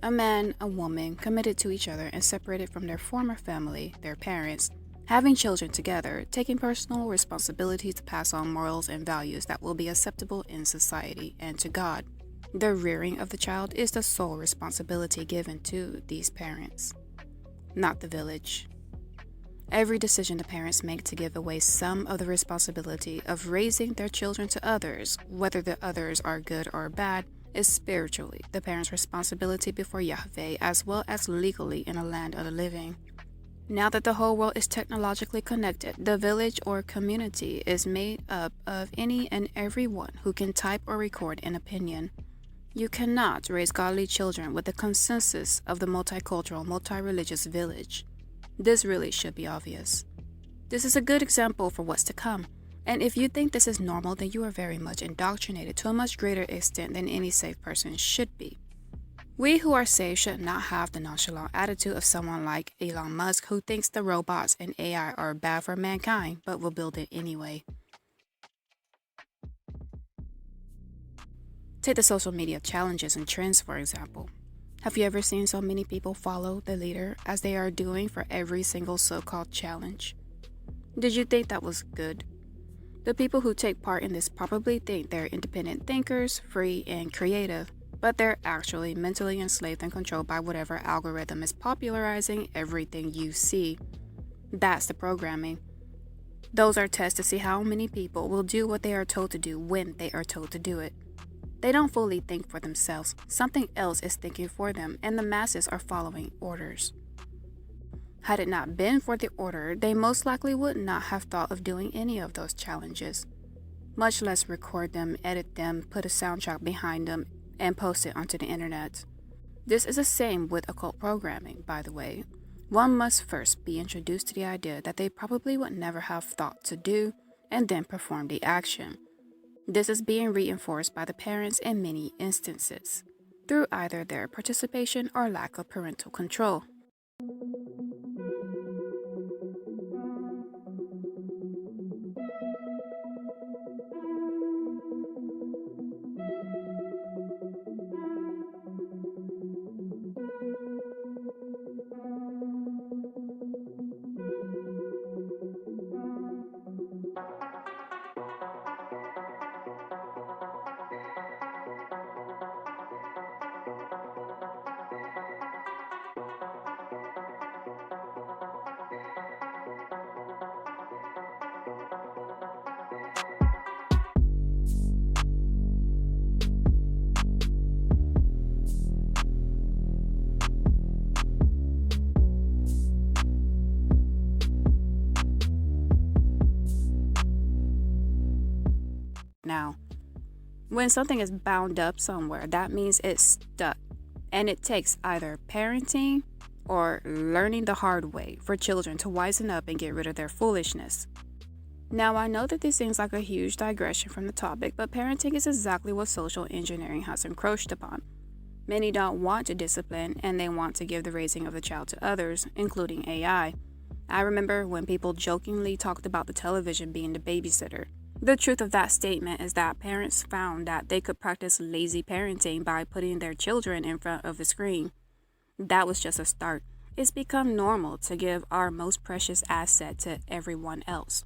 A man, a woman, committed to each other and separated from their former family, their parents, having children together, taking personal responsibility to pass on morals and values that will be acceptable in society and to God. The rearing of the child is the sole responsibility given to these parents, not the village. Every decision the parents make to give away some of the responsibility of raising their children to others, whether the others are good or bad, is spiritually the parents' responsibility before Yahweh as well as legally in a land of the living. Now that the whole world is technologically connected, the village or community is made up of any and everyone who can type or record an opinion. You cannot raise godly children with the consensus of the multicultural, multi-religious village. This really should be obvious. This is a good example for what's to come. And if you think this is normal, then you are very much indoctrinated to a much greater extent than any safe person should be. We who are saved should not have the nonchalant attitude of someone like Elon Musk who thinks the robots and AI are bad for mankind, but will build it anyway. Take the social media challenges and trends, for example. Have you ever seen so many people follow the leader as they are doing for every single so-called challenge? Did you think that was good? The people who take part in this probably think they're independent thinkers, free, and creative, but they're actually mentally enslaved and controlled by whatever algorithm is popularizing everything you see. That's the programming. Those are tests to see how many people will do what they are told to do when they are told to do it. They don't fully think for themselves. Something else is thinking for them, and the masses are following orders. Had it not been for the order, they most likely would not have thought of doing any of those challenges, much less record them, edit them, put a soundtrack behind them, and post it onto the internet. This is the same with occult programming, by the way. One must first be introduced to the idea that they probably would never have thought to do, and then perform the action. This is being reinforced by the parents in many instances, through either their participation or lack of parental control. Now, when something is bound up somewhere, that means it's stuck, and it takes either parenting or learning the hard way for children to wisen up and get rid of their foolishness. Now, I know that this seems like a huge digression from the topic, but parenting is exactly what social engineering has encroached upon. Many don't want to discipline, and they want to give the raising of the child to others, including AI. I remember when people jokingly talked about the television being the babysitter. The truth of that statement is that parents found that they could practice lazy parenting by putting their children in front of the screen. That was just a start. It's become normal to give our most precious asset to everyone else.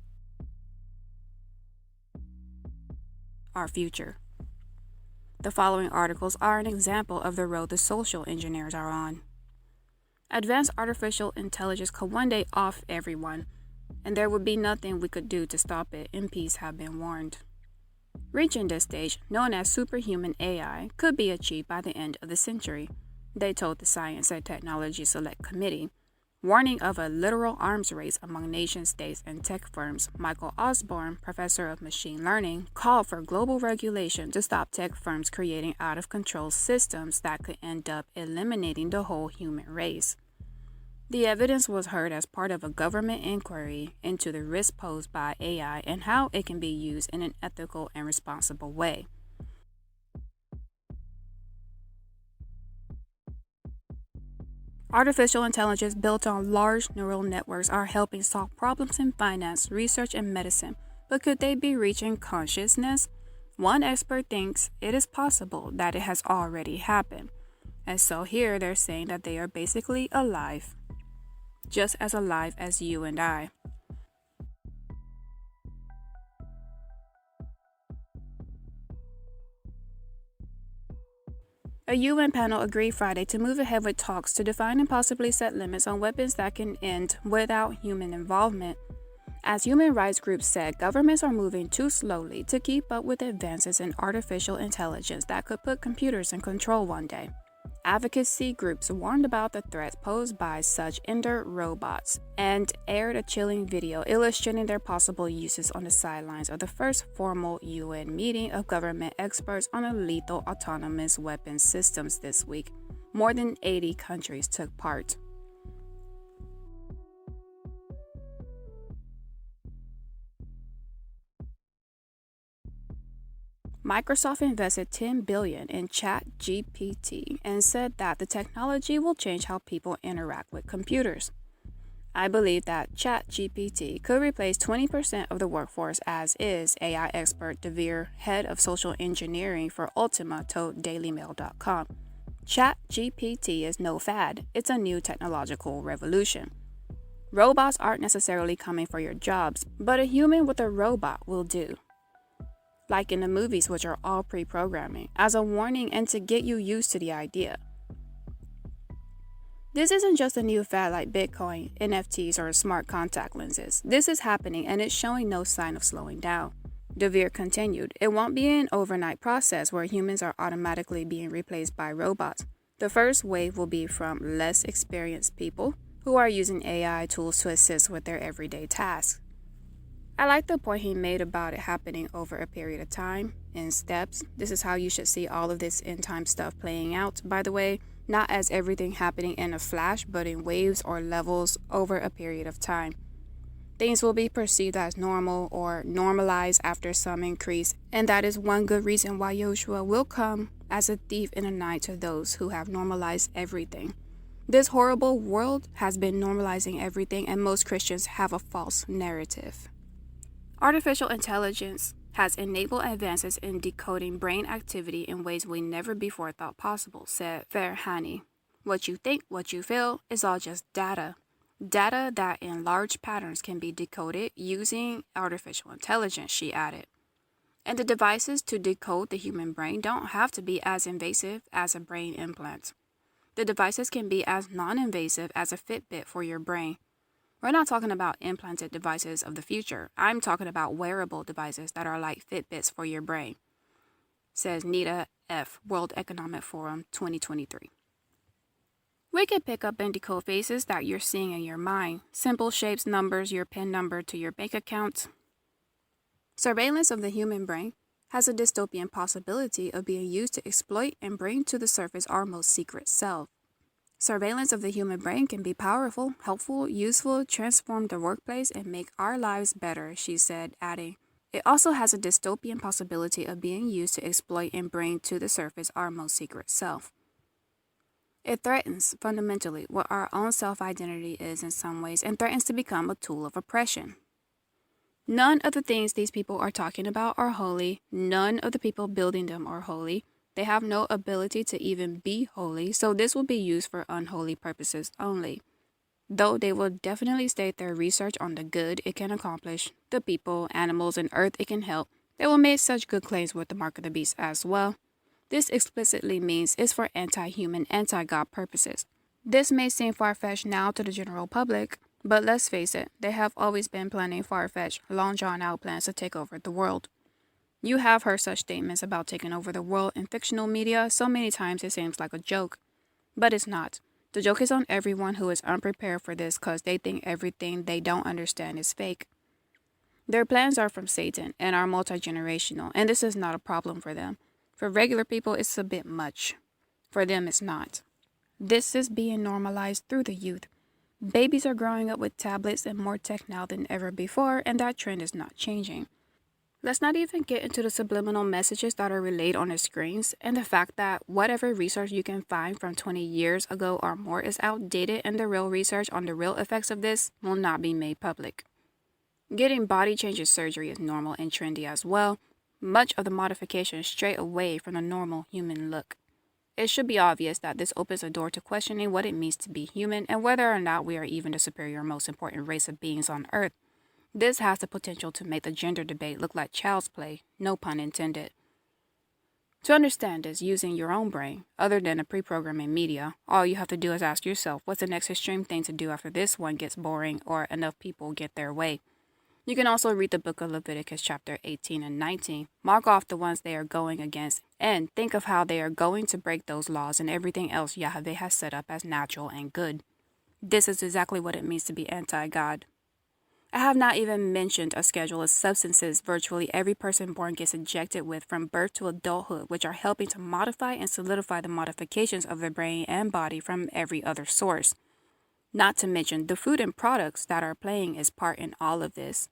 Our future. The following articles are an example of the road the social engineers are on. Advanced artificial intelligence could one day off everyone, and there would be nothing we could do to stop it, MPs have been warned. Reaching this stage, known as superhuman AI, could be achieved by the end of the century, they told the Science and Technology Select Committee, warning of a literal arms race among nation states and tech firms. Michael Osborne, professor of machine learning, called for global regulation to stop tech firms creating out-of-control systems that could end up eliminating the whole human race. The evidence was heard as part of a government inquiry into the risk posed by AI and how it can be used in an ethical and responsible way. Artificial intelligence built on large neural networks are helping solve problems in finance, research, and medicine, but could they be reaching consciousness? One expert thinks it is possible that it has already happened, and so here they're saying that they are basically alive. Just as alive as you and I. A UN panel agreed Friday to move ahead with talks to define and possibly set limits on weapons that can end without human involvement. As human rights groups said, governments are moving too slowly to keep up with advances in artificial intelligence that could put computers in control one day. Advocacy groups warned about the threats posed by such ender robots and aired a chilling video illustrating their possible uses on the sidelines of the first formal UN meeting of government experts on the lethal autonomous weapons systems this week. More than 80 countries took part. Microsoft invested $10 billion in ChatGPT and said that the technology will change how people interact with computers. I believe that ChatGPT could replace 20% of the workforce as is, AI expert Dewey, head of social engineering for Ultima, told dailymail.com. ChatGPT is no fad, it's a new technological revolution. Robots aren't necessarily coming for your jobs, but a human with a robot will do. Like in the movies, which are all pre-programming, as a warning and to get you used to the idea. This isn't just a new fad like Bitcoin, NFTs, or smart contact lenses. This is happening and it's showing no sign of slowing down. Dewey continued, it won't be an overnight process where humans are automatically being replaced by robots. The first wave will be from less experienced people who are using AI tools to assist with their everyday tasks. I like the point he made about it happening over a period of time, in steps. This is how you should see all of this end-time stuff playing out, by the way, not as everything happening in a flash, but in waves or levels over a period of time. Things will be perceived as normal or normalized after some increase, and that is one good reason why YAHUSHUA will come as a thief in the night to those who have normalized everything. This horrible world has been normalizing everything, and most Christians have a false narrative. Artificial intelligence has enabled advances in decoding brain activity in ways we never before thought possible, said Farhani. What you think, what you feel, is all just data. Data that in large patterns can be decoded using artificial intelligence, she added. And the devices to decode the human brain don't have to be as invasive as a brain implant. The devices can be as non-invasive as a Fitbit for your brain. We're not talking about implanted devices of the future. I'm talking about wearable devices that are like Fitbits for your brain, says Nita F., World Economic Forum 2023. We can pick up and decode faces that you're seeing in your mind, simple shapes, numbers, your PIN number to your bank account. Surveillance of the human brain has a dystopian possibility of being used to exploit and bring to the surface our most secret self. Surveillance of the human brain can be powerful, helpful, useful, transform the workplace, and make our lives better, she said, adding, it also has a dystopian possibility of being used to exploit and bring to the surface our most secret self. It threatens, fundamentally, what our own self-identity is in some ways and threatens to become a tool of oppression. None of the things these people are talking about are holy. None of the people building them are holy. They have no ability to even be holy, so this will be used for unholy purposes only. Though they will definitely state their research on the good it can accomplish, the people, animals, and earth it can help, they will make such good claims with the mark of the beast as well. This explicitly means it's for anti-human, anti-God purposes. This may seem far-fetched now to the general public, but let's face it, they have always been planning far-fetched, long drawn-out plans to take over the world. You have heard such statements about taking over the world in fictional media so many times it seems like a joke. But it's not. The joke is on everyone who is unprepared for this because they think everything they don't understand is fake. Their plans are from Satan and are multi-generational, and this is not a problem for them. For regular people, it's a bit much. For them, it's not. This is being normalized through the youth. Babies are growing up with tablets and more tech now than ever before, and that trend is not changing. Let's not even get into the subliminal messages that are relayed on the screens and the fact that whatever research you can find from 20 years ago or more is outdated and the real research on the real effects of this will not be made public. Getting body changes surgery is normal and trendy as well. Much of the modification is straight away from the normal human look. It should be obvious that this opens a door to questioning what it means to be human and whether or not we are even the superior, most important race of beings on Earth. This has the potential to make the gender debate look like child's play, no pun intended. To understand this using your own brain, other than a pre-programming media, all you have to do is ask yourself, what's the next extreme thing to do after this one gets boring or enough people get their way? You can also read the book of Leviticus chapter 18 and 19, mark off the ones they are going against, and think of how they are going to break those laws and everything else Yahweh has set up as natural and good. This is exactly what it means to be anti-God. I have not even mentioned a schedule of substances virtually every person born gets injected with from birth to adulthood, which are helping to modify and solidify the modifications of their brain and body from every other source. Not to mention the food and products that are playing its part in all of this.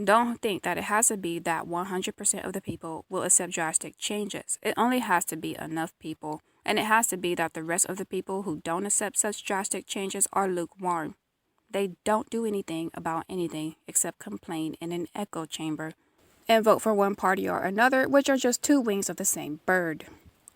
Don't think that it has to be that 100% of the people will accept drastic changes. It only has to be enough people, and it has to be that the rest of the people who don't accept such drastic changes are lukewarm. they don't do anything about anything except complain in an echo chamber and vote for one party or another, which are just two wings of the same bird.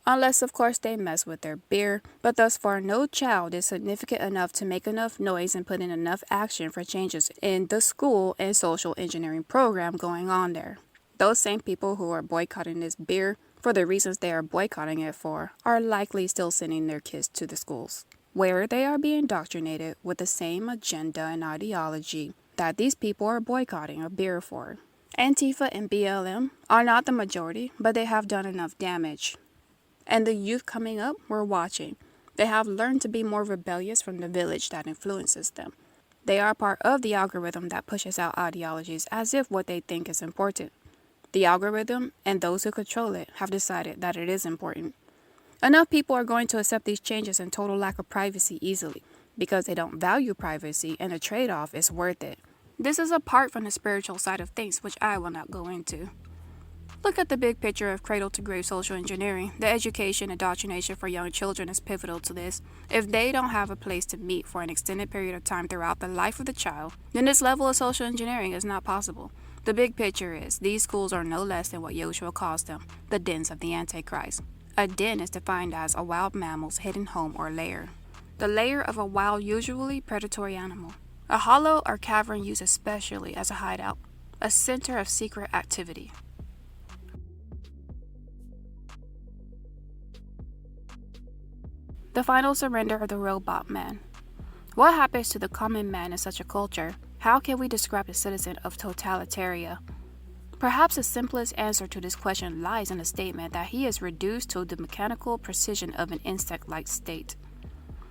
Unless, of course, they mess with their beer, but thus far no child is significant enough to make enough noise and put in enough action for changes in the school and social engineering program going on there. Those same people who are boycotting this beer for the reasons they are boycotting it for are likely still sending their kids to the schools, where they are being indoctrinated with the same agenda and ideology that these people are boycotting a beer for. Antifa and BLM are not the majority, but they have done enough damage. And the youth coming up were watching. They have learned to be more rebellious from the village that influences them. They are part of the algorithm that pushes out ideologies as if what they think is important. The algorithm and those who control it have decided that it is important. Enough people are going to accept these changes and total lack of privacy easily because they don't value privacy and the trade-off is worth it. This is apart from the spiritual side of things, which I will not go into. Look at the big picture of cradle-to-grave social engineering. The education and indoctrination for young children is pivotal to this. If they don't have a place to meet for an extended period of time throughout the life of the child, then this level of social engineering is not possible. The big picture is these schools are no less than what YAHUSHUA calls them, the dens of the antichrist. A den is defined as a wild mammal's hidden home or lair. The lair of a wild, usually predatory animal. A hollow or cavern used especially as a hideout, a center of secret activity. The final surrender of the robot man. What happens to the common man in such a culture? How can we describe the citizen of totalitarian? Perhaps the simplest answer to this question lies in the statement that he is reduced to the mechanical precision of an insect-like state.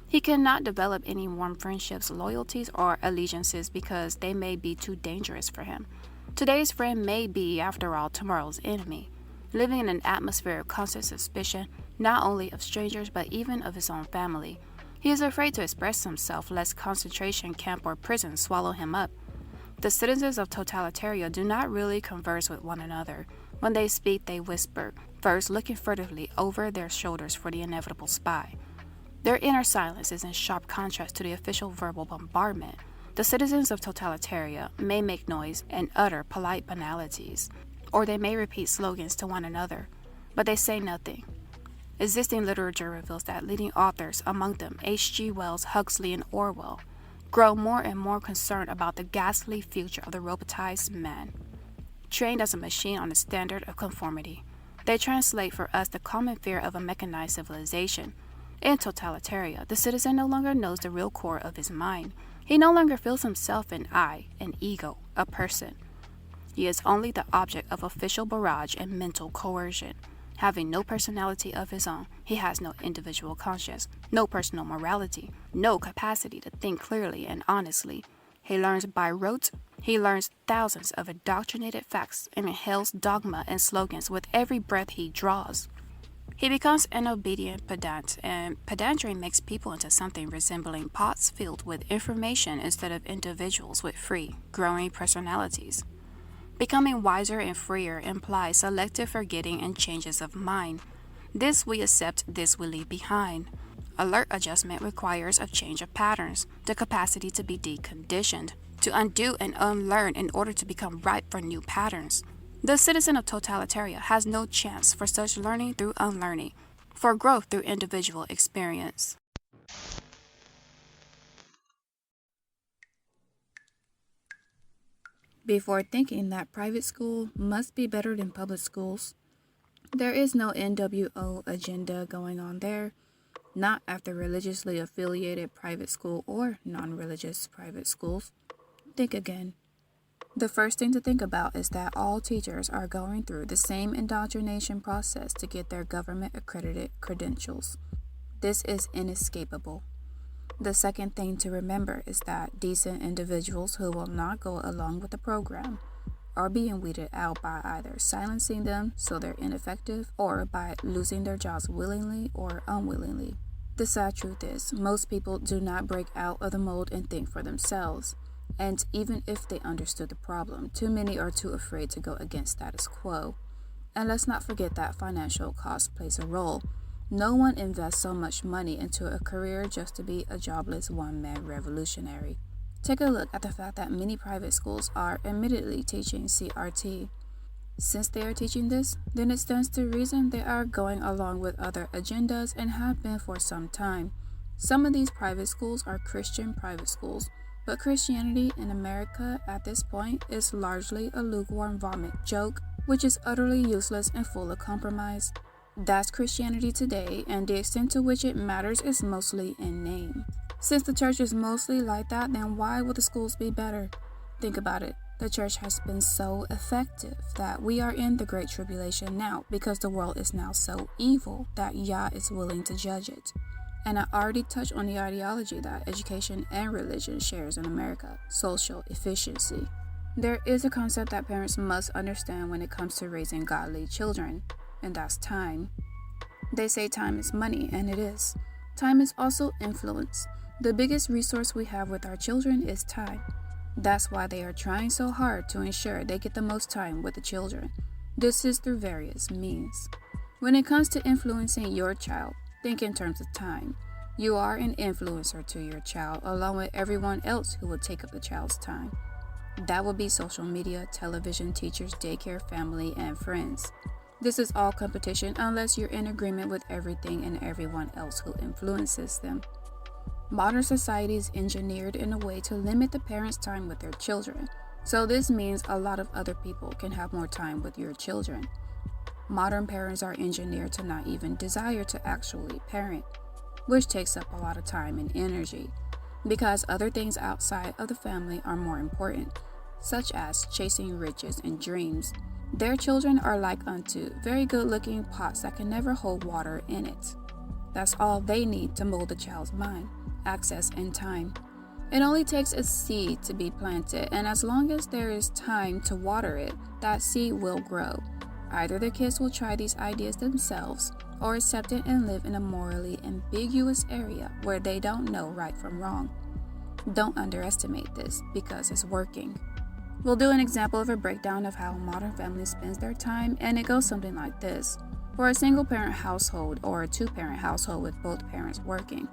He cannot develop any warm friendships, loyalties, or allegiances because they may be too dangerous for him. Today's friend may be, after all, tomorrow's enemy, living in an atmosphere of constant suspicion, not only of strangers but even of his own family. He is afraid to express himself lest concentration camp or prison swallow him up. The citizens of totalitarian do not really converse with one another. When they speak, they whisper, first looking furtively over their shoulders for the inevitable spy. Their inner silence is in sharp contrast to the official verbal bombardment. The citizens of totalitarian may make noise and utter polite banalities, or they may repeat slogans to one another, but they say nothing. Existing literature reveals that leading authors, among them H.G. Wells, Huxley, and Orwell, grow more and more concerned about the ghastly future of the robotized man. Trained as a machine on the standard of conformity, they translate for us the common fear of a mechanized civilization. In totalitarian, the citizen no longer knows the real core of his mind. He no longer feels himself an I, an ego, a person. He is only the object of official barrage and mental coercion. Having no personality of his own, he has no individual conscience, no personal morality, no capacity to think clearly and honestly. He learns by rote. He learns thousands of indoctrinated facts and inhales dogma and slogans with every breath he draws. He becomes an obedient pedant, and pedantry makes people into something resembling pots filled with information instead of individuals with free, growing personalities. Becoming wiser and freer implies selective forgetting and changes of mind. This we accept, this we leave behind. Alert adjustment requires a change of patterns, the capacity to be deconditioned, to undo and unlearn in order to become ripe for new patterns. The citizen of totalitarian has no chance for such learning through unlearning, for growth through individual experience. Before thinking that private school must be better than public schools, there is no NWO agenda going on there, not after religiously affiliated private school or non-religious private schools. Think again. The first thing to think about is that all teachers are going through the same indoctrination process to get their government-accredited credentials. This is inescapable. The second thing to remember is that decent individuals who will not go along with the program are being weeded out by either silencing them so they're ineffective or by losing their jobs willingly or unwillingly. The sad truth is, most people do not break out of the mold and think for themselves. And even if they understood the problem, too many are too afraid to go against status quo. And let's not forget that financial cost plays a role. No one invests so much money into a career just to be a jobless one-man revolutionary. Take a look at the fact that many private schools are admittedly teaching CRT. Since they are teaching this, then it stands to reason they are going along with other agendas and have been for some time. Some of these private schools are Christian private schools, but Christianity in America at this point is largely a lukewarm vomit joke, which is utterly useless and full of compromise. That's Christianity today, and the extent to which it matters is mostly in name. Since the church is mostly like that, then why would the schools be better? Think about it. The church has been so effective that we are in the Great Tribulation now because the world is now so evil that Yah is willing to judge it. And I already touched on the ideology that education and religion shares in America, social efficiency. There is a concept that parents must understand when it comes to raising godly children, and that's time. They say time is money, and it is. Time is also influence. The biggest resource we have with our children is time. That's why they are trying so hard to ensure they get the most time with the children. This is through various means. When it comes to influencing your child, think in terms of time. You are an influencer to your child along with everyone else who will take up the child's time. That would be social media, television, teachers, daycare, family, and friends. This is all competition unless you're in agreement with everything and everyone else who influences them. Modern society is engineered in a way to limit the parents' time with their children, so this means a lot of other people can have more time with your children. Modern parents are engineered to not even desire to actually parent, which takes up a lot of time and energy, because other things outside of the family are more important, such as chasing riches and dreams. Their children are like unto very good-looking pots that can never hold water in it. That's all they need to mold the child's mind, access, and time. It only takes a seed to be planted, and as long as there is time to water it, that seed will grow. Either the kids will try these ideas themselves, or accept it and live in a morally ambiguous area where they don't know right from wrong. Don't underestimate this, because it's working. We'll do an example of a breakdown of how a modern family spends their time, and it goes something like this. For a single-parent household or a two-parent household with both parents working,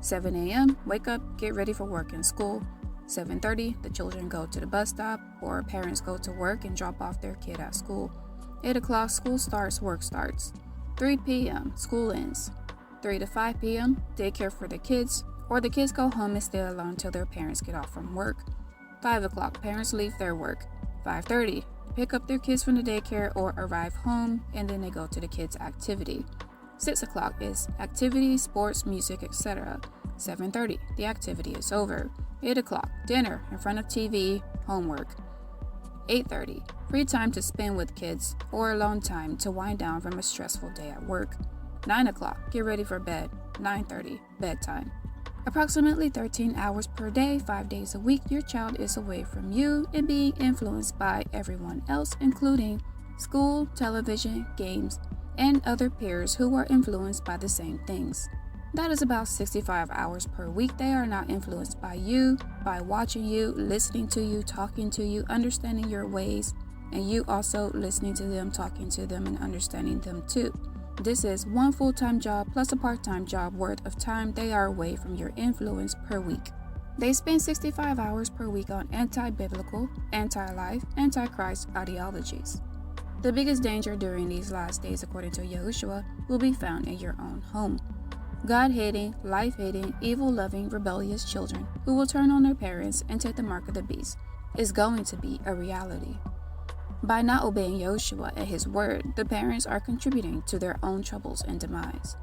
7 a.m., wake up, get ready for work and school. 7:30, the children go to the bus stop, or parents go to work and drop off their kid at school. 8 o'clock, school starts, work starts. 3 p.m., school ends. 3 to 5 p.m., daycare for the kids, or the kids go home and stay alone till their parents get off from work. 5 o'clock, parents leave their work. 5:30, pick up their kids from the daycare or arrive home, and then they go to the kids' activity. 6 o'clock is activity, sports, music, etc. 7:30, the activity is over. 8 o'clock, dinner in front of TV, homework. 8:30, free time to spend with kids or alone time to wind down from a stressful day at work. 9 o'clock, get ready for bed. 9:30, bedtime. Approximately 13 hours per day, 5 days a week, your child is away from you and being influenced by everyone else, including school, television, games, and other peers who are influenced by the same things. That is about 65 hours per week they are not influenced by you, by watching you, listening to you, talking to you, understanding your ways, and you also listening to them, talking to them, and understanding them too. This is one full-time job plus a part-time job worth of time they are away from your influence per week. They spend 65 hours per week on anti-biblical, anti-life, antichrist ideologies. The biggest danger during these last days, according to YAHUSHUA, will be found in your own home. God-hating, life-hating, evil-loving, rebellious children who will turn on their parents and take the mark of the beast is going to be a reality. By not obeying YAHUSHUA and his word, the parents are contributing to their own troubles and demise.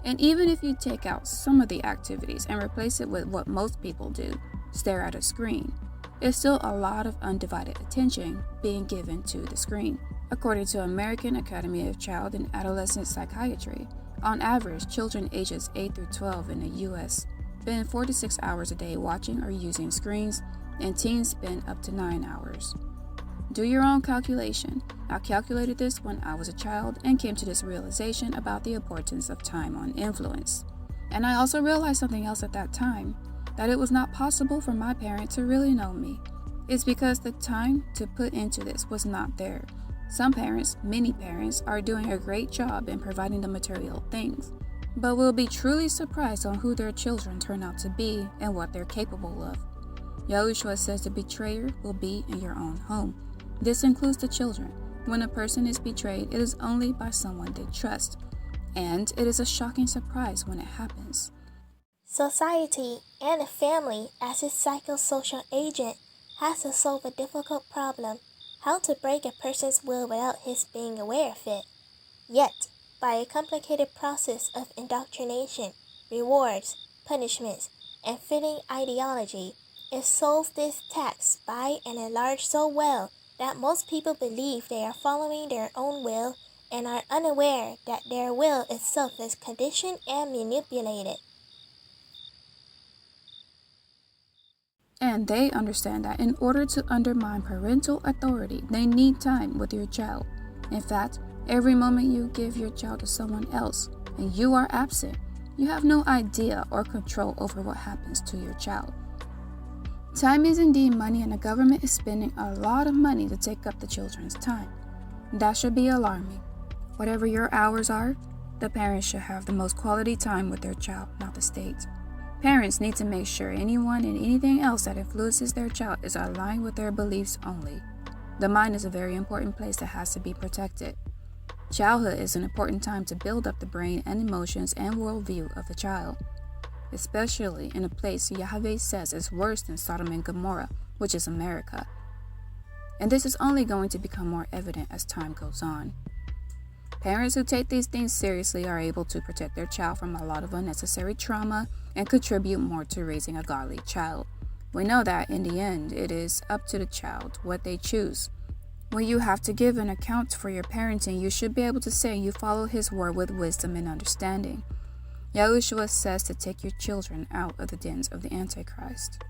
And even if you take out some of the activities and replace it with what most people do, stare at a screen, it's still a lot of undivided attention being given to the screen. According to American Academy of Child and Adolescent Psychiatry, on average, children ages 8 through 12 in the U.S. spend 4 to 6 hours a day watching or using screens, and teens spend up to 9 hours. Do your own calculation. I calculated this when I was a child and came to this realization about the importance of time on influence. And I also realized something else at that time, that it was not possible for my parent to really know me. It's because the time to put into this was not there. Some parents, many parents, are doing a great job in providing the material things, but will be truly surprised on who their children turn out to be and what they're capable of. YAHUSHUA says the betrayer will be in your own home. This includes the children. When a person is betrayed, it is only by someone they trust, and it is a shocking surprise when it happens. Society and the family, as its psychosocial agent, has to solve a difficult problem: how to break a person's will without his being aware of it. Yet, by a complicated process of indoctrination, rewards, punishments, and fitting ideology, it solves this task by and large so well that most people believe they are following their own will and are unaware that their will itself is conditioned and manipulated. And they understand that in order to undermine parental authority, they need time with your child. In fact, every moment you give your child to someone else and you are absent, you have no idea or control over what happens to your child. Time is indeed money, and the government is spending a lot of money to take up the children's time. That should be alarming. Whatever your hours are, the parents should have the most quality time with their child, not the state. Parents need to make sure anyone and anything else that influences their child is aligned with their beliefs only. The mind is a very important place that has to be protected. Childhood is an important time to build up the brain and emotions and worldview of the child, especially in a place Yahweh says is worse than Sodom and Gomorrah, which is America. And this is only going to become more evident as time goes on. Parents who take these things seriously are able to protect their child from a lot of unnecessary trauma and contribute more to raising a godly child. We know that in the end, it is up to the child what they choose. When you have to give an account for your parenting, you should be able to say you follow His word with wisdom and understanding. YAHUSHUA says to take your children out of the dens of the antichrist.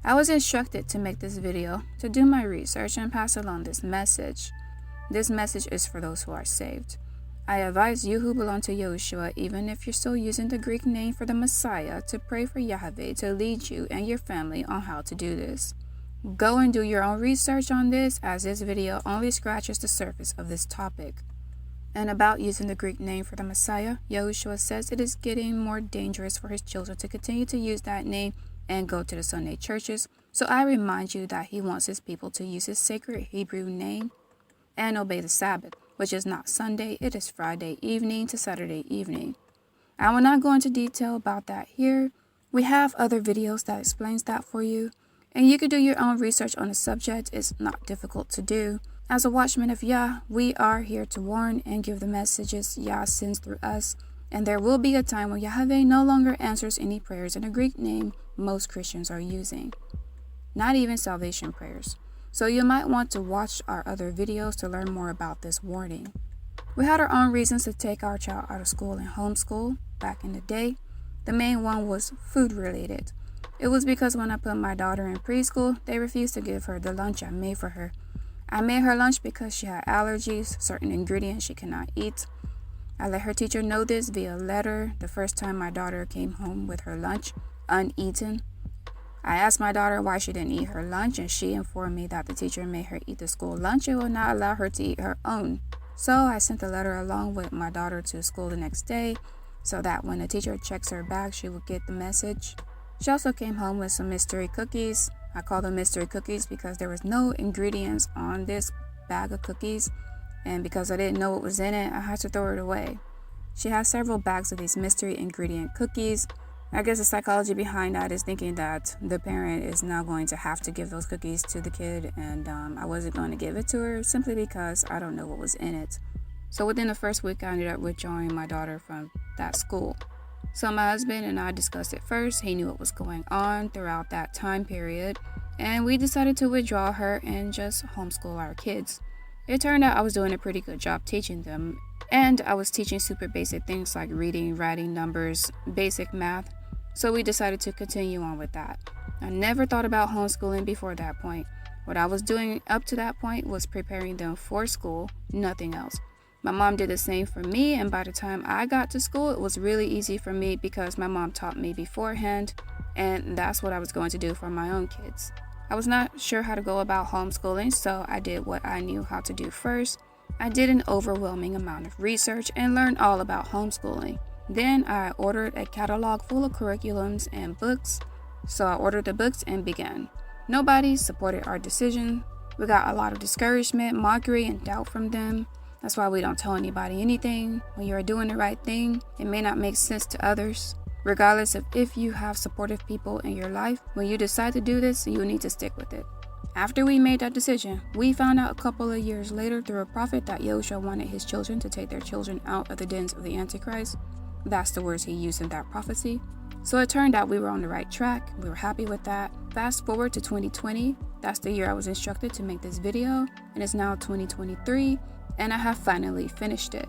I was instructed to make this video, to do my research and pass along this message. This message is for those who are saved. I advise you who belong to YAHUSHUA, even if you're still using the Greek name for the Messiah, to pray for Yahweh to lead you and your family on how to do this. Go and do your own research on this, as this video only scratches the surface of this topic. And about using the Greek name for the Messiah, YAHUSHUA says it is getting more dangerous for his children to continue to use that name and go to the Sunday churches, so I remind you that he wants his people to use his sacred Hebrew name and obey the Sabbath, which is not Sunday, it is Friday evening to Saturday evening. I will not go into detail about that here. We have other videos that explains that for you, and you can do your own research on the subject. It's not difficult to do. As a watchman of Yah, we are here to warn and give the messages Yah sends through us, and there will be a time when Yahweh no longer answers any prayers in the Greek name most Christians are using, not even salvation prayers. So you might want to watch our other videos to learn more about this warning. We had our own reasons to take our child out of school and homeschool back in the day. The main one was food related. It was because when I put my daughter in preschool, they refused to give her the lunch I made for her. I made her lunch because she had allergies, certain ingredients she cannot eat. I let her teacher know this via letter the first time my daughter came home with her lunch uneaten. I asked my daughter why she didn't eat her lunch, and she informed me that the teacher made her eat the school lunch and would not allow her to eat her own. So I sent the letter along with my daughter to school the next day, so that when the teacher checks her bag, she would get the message. She also came home with some mystery cookies. I call them mystery cookies because there was no ingredients on this bag of cookies, and because I didn't know what was in it, I had to throw it away. She has several bags of these mystery ingredient cookies. I guess the psychology behind that is thinking that the parent is now going to have to give those cookies to the kid, and I wasn't going to give it to her simply because I don't know what was in it. So within the first week, I ended up withdrawing my daughter from that school. So my husband and I discussed it first. He knew what was going on throughout that time period, and we decided to withdraw her and just homeschool our kids. It turned out I was doing a pretty good job teaching them, and I was teaching super basic things like reading, writing, numbers, basic math. So we decided to continue on with that. I never thought about homeschooling before that point. What I was doing up to that point was preparing them for school, nothing else. My mom did the same for me, and by the time I got to school, it was really easy for me because my mom taught me beforehand, and that's what I was going to do for my own kids. I was not sure how to go about homeschooling, so I did what I knew how to do first. I did an overwhelming amount of research and learned all about homeschooling. Then I ordered a catalog full of curriculums and books. So I ordered the books and began. Nobody supported our decision. We got a lot of discouragement, mockery, and doubt from them. That's why we don't tell anybody anything. When you are doing the right thing, it may not make sense to others. Regardless of if you have supportive people in your life, when you decide to do this, you need to stick with it. After we made that decision, we found out a couple of years later through a prophet that YAHUSHUA wanted his children to take their children out of the dens of the antichrist. That's the words he used in that prophecy. So it turned out we were on the right track. We were happy with that. Fast forward to 2020. That's the year I was instructed to make this video, and it's now 2023, and I have finally finished it.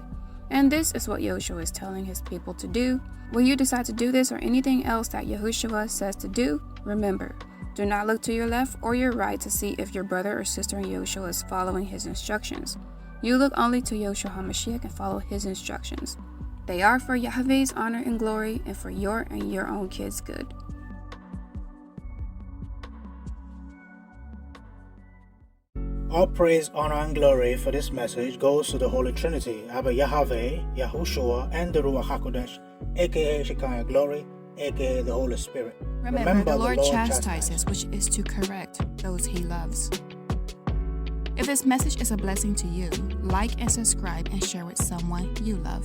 And this is what YAHUSHUA is telling his people to do. When you decide to do this or anything else that YAHUSHUA says to do, remember, do not look to your left or your right to see if your brother or sister in YAHUSHUA is following his instructions. You look only to YAHUSHUA HaMashiach and follow his instructions. They are for Yahweh's honor and glory and for your and your own kids' good. All praise, honor, and glory for this message goes to the Holy Trinity, Abba Yahweh, Yahushua, and the Ruach HaKodesh, aka Shekinah Glory, aka the Holy Spirit. Remember, the Lord chastises, which is to correct those he loves. If this message is a blessing to you, like and subscribe and share with someone you love.